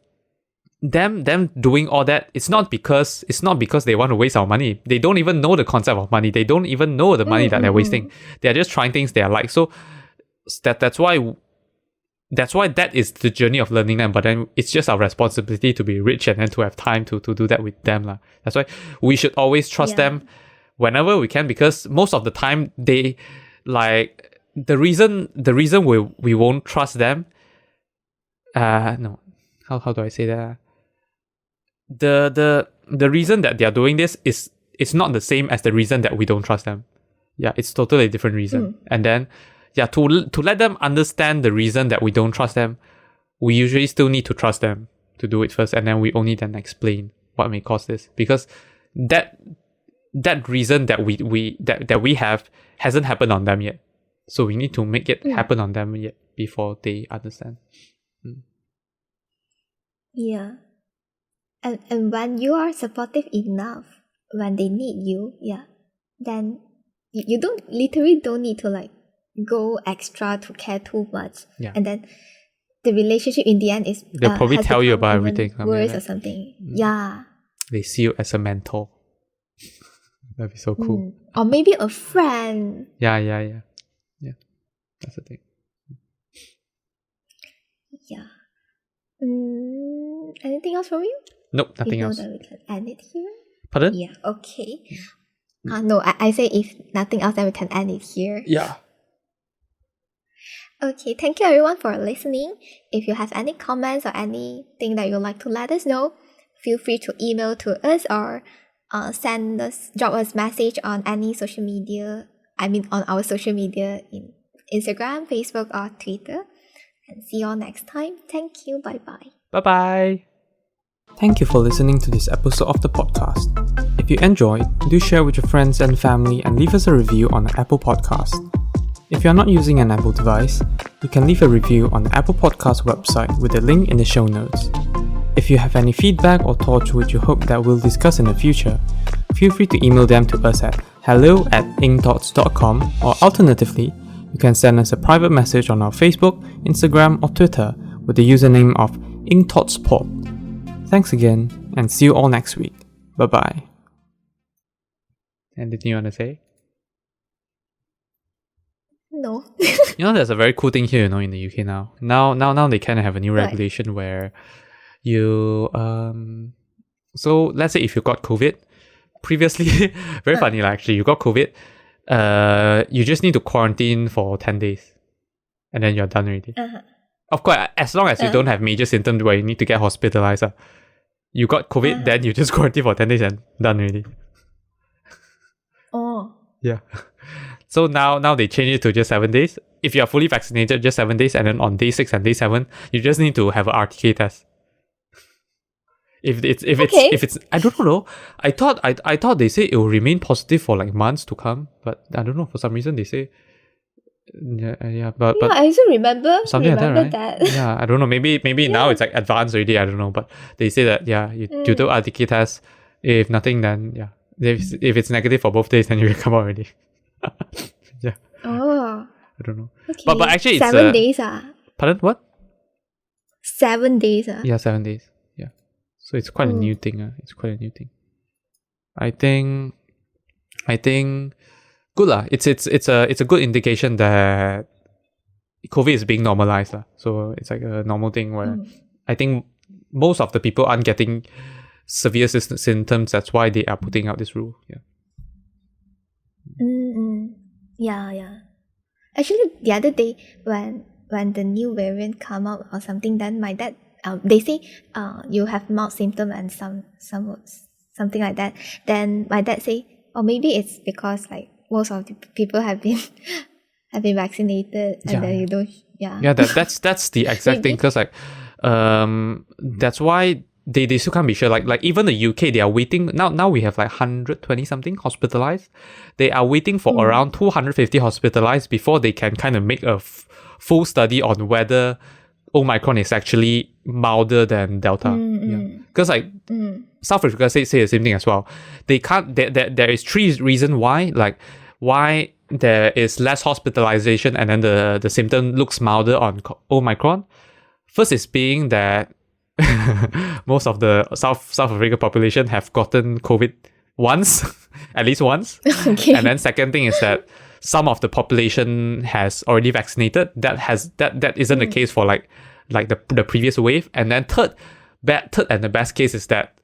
them doing all that, it's not because they want to waste our money. They don't even know the concept of money. They don't even know the money that they're wasting. They're just trying things they are like. So that's why that is the journey of learning them. But then it's just our responsibility to be rich and then to have time to do that with them. That's why we should always trust them whenever we can, because most of the time they like the reason we won't trust them. No, how do I say that? The reason that they are doing this is not the same as the reason that we don't trust them. Yeah, it's totally a different reason. And then to let them understand the reason that we don't trust them, we usually still need to trust them to do it first, and then we only then explain what may cause this, because that reason that we have hasn't happened on them yet. So we need to make it happen on them yet before they understand. Yeah. And when you are supportive enough when they need you, then you don't need to like go extra to care too much. Yeah. And then the relationship in the end is they'll probably tell you about everything. Worse or something. Yeah. They see you as a mentor. That'd be so cool. Or maybe a friend. Yeah. That's the thing. Yeah. Anything else from you? Nope, nothing else. That we can end it here. Pardon? Yeah. Okay. No, I say if nothing else, then we can end it here. Yeah. Okay, thank you everyone for listening. If you have any comments or anything that you'd like to let us know, feel free to email to us or drop us message on any social media. I mean on our social media in Instagram, Facebook or Twitter. And see you all next time. Thank you. Bye-bye. Bye-bye. Thank you for listening to this episode of the podcast. If you enjoyed, do share with your friends and family and leave us a review on the Apple Podcast. If you're not using an Apple device, you can leave a review on the Apple Podcast website with the link in the show notes. If you have any feedback or thoughts which you hope that we'll discuss in the future, feel free to email them to us at hello@incthoughts.com, or alternatively, you can send us a private message on our Facebook, Instagram or Twitter with the username of incthoughtspod. Thanks again, and see you all next week. Bye-bye. Anything you want to say? No. There's a very cool thing here, in the UK now. Now they kind of have a new regulation where you so let's say if you got COVID previously, very funny actually, you got COVID, you just need to quarantine for 10 days and then you're done already. Of course, as long as you don't have major symptoms where you need to get hospitalized. You got COVID, then you just quarantine for 10 days and done already. Oh. Yeah. So now they change it to just 7 days. If you are fully vaccinated, just 7 days, and then on day 6 and day 7, you just need to have an RTK test. If it's I don't know. I thought they say it will remain positive for like months to come, but I don't know, for some reason they say but I also remember something like that, right? that. Yeah, I don't know. Maybe now it's like advanced already. I don't know, but they say that you do RTK test. If nothing, then if it's negative for both days, then you will come out already. Yeah. Oh. I don't know. Okay. But actually, it's 7 days. Pardon? What? 7 days. Yeah, 7 days. Yeah. So it's quite a new thing. It's quite a new thing. I think good lah. It's a good indication that COVID is being normalized lah. So it's like a normal thing where I think most of the people aren't getting severe symptoms. That's why they are putting out this rule. Yeah. Yeah. Actually, the other day when the new variant come out or something, then my dad they say you have mild symptom and some something like that. Then my dad say, oh, maybe it's because like most of the people have been vaccinated and then you don't. Yeah, that's the exact thing, because like that's why they still can't be sure. Like even the UK, they are waiting now. We have like 120 something hospitalized. They are waiting for around 250 hospitalized before they can kind of make a full study on whether Omicron is actually milder than Delta. Because like South Africa say the same thing as well. They can't. There is 3 reasons why there is less hospitalization and then the symptom looks milder on Omicron. First is being that most of the South Africa population have gotten COVID once, at least once. Okay. And then second thing is that some of the population has already vaccinated. That isn't the case for like the previous wave. And then third and the best case is that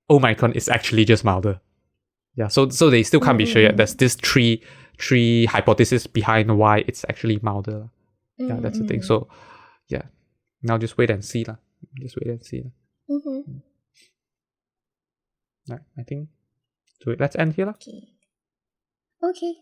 Omicron is actually just milder. Yeah. So they still can't be sure yet. There's this three hypotheses behind why it's actually milder. Yeah, that's the thing. So yeah, now just wait and see lah. Just wait and see. Right, I think. So let's end here. Okay.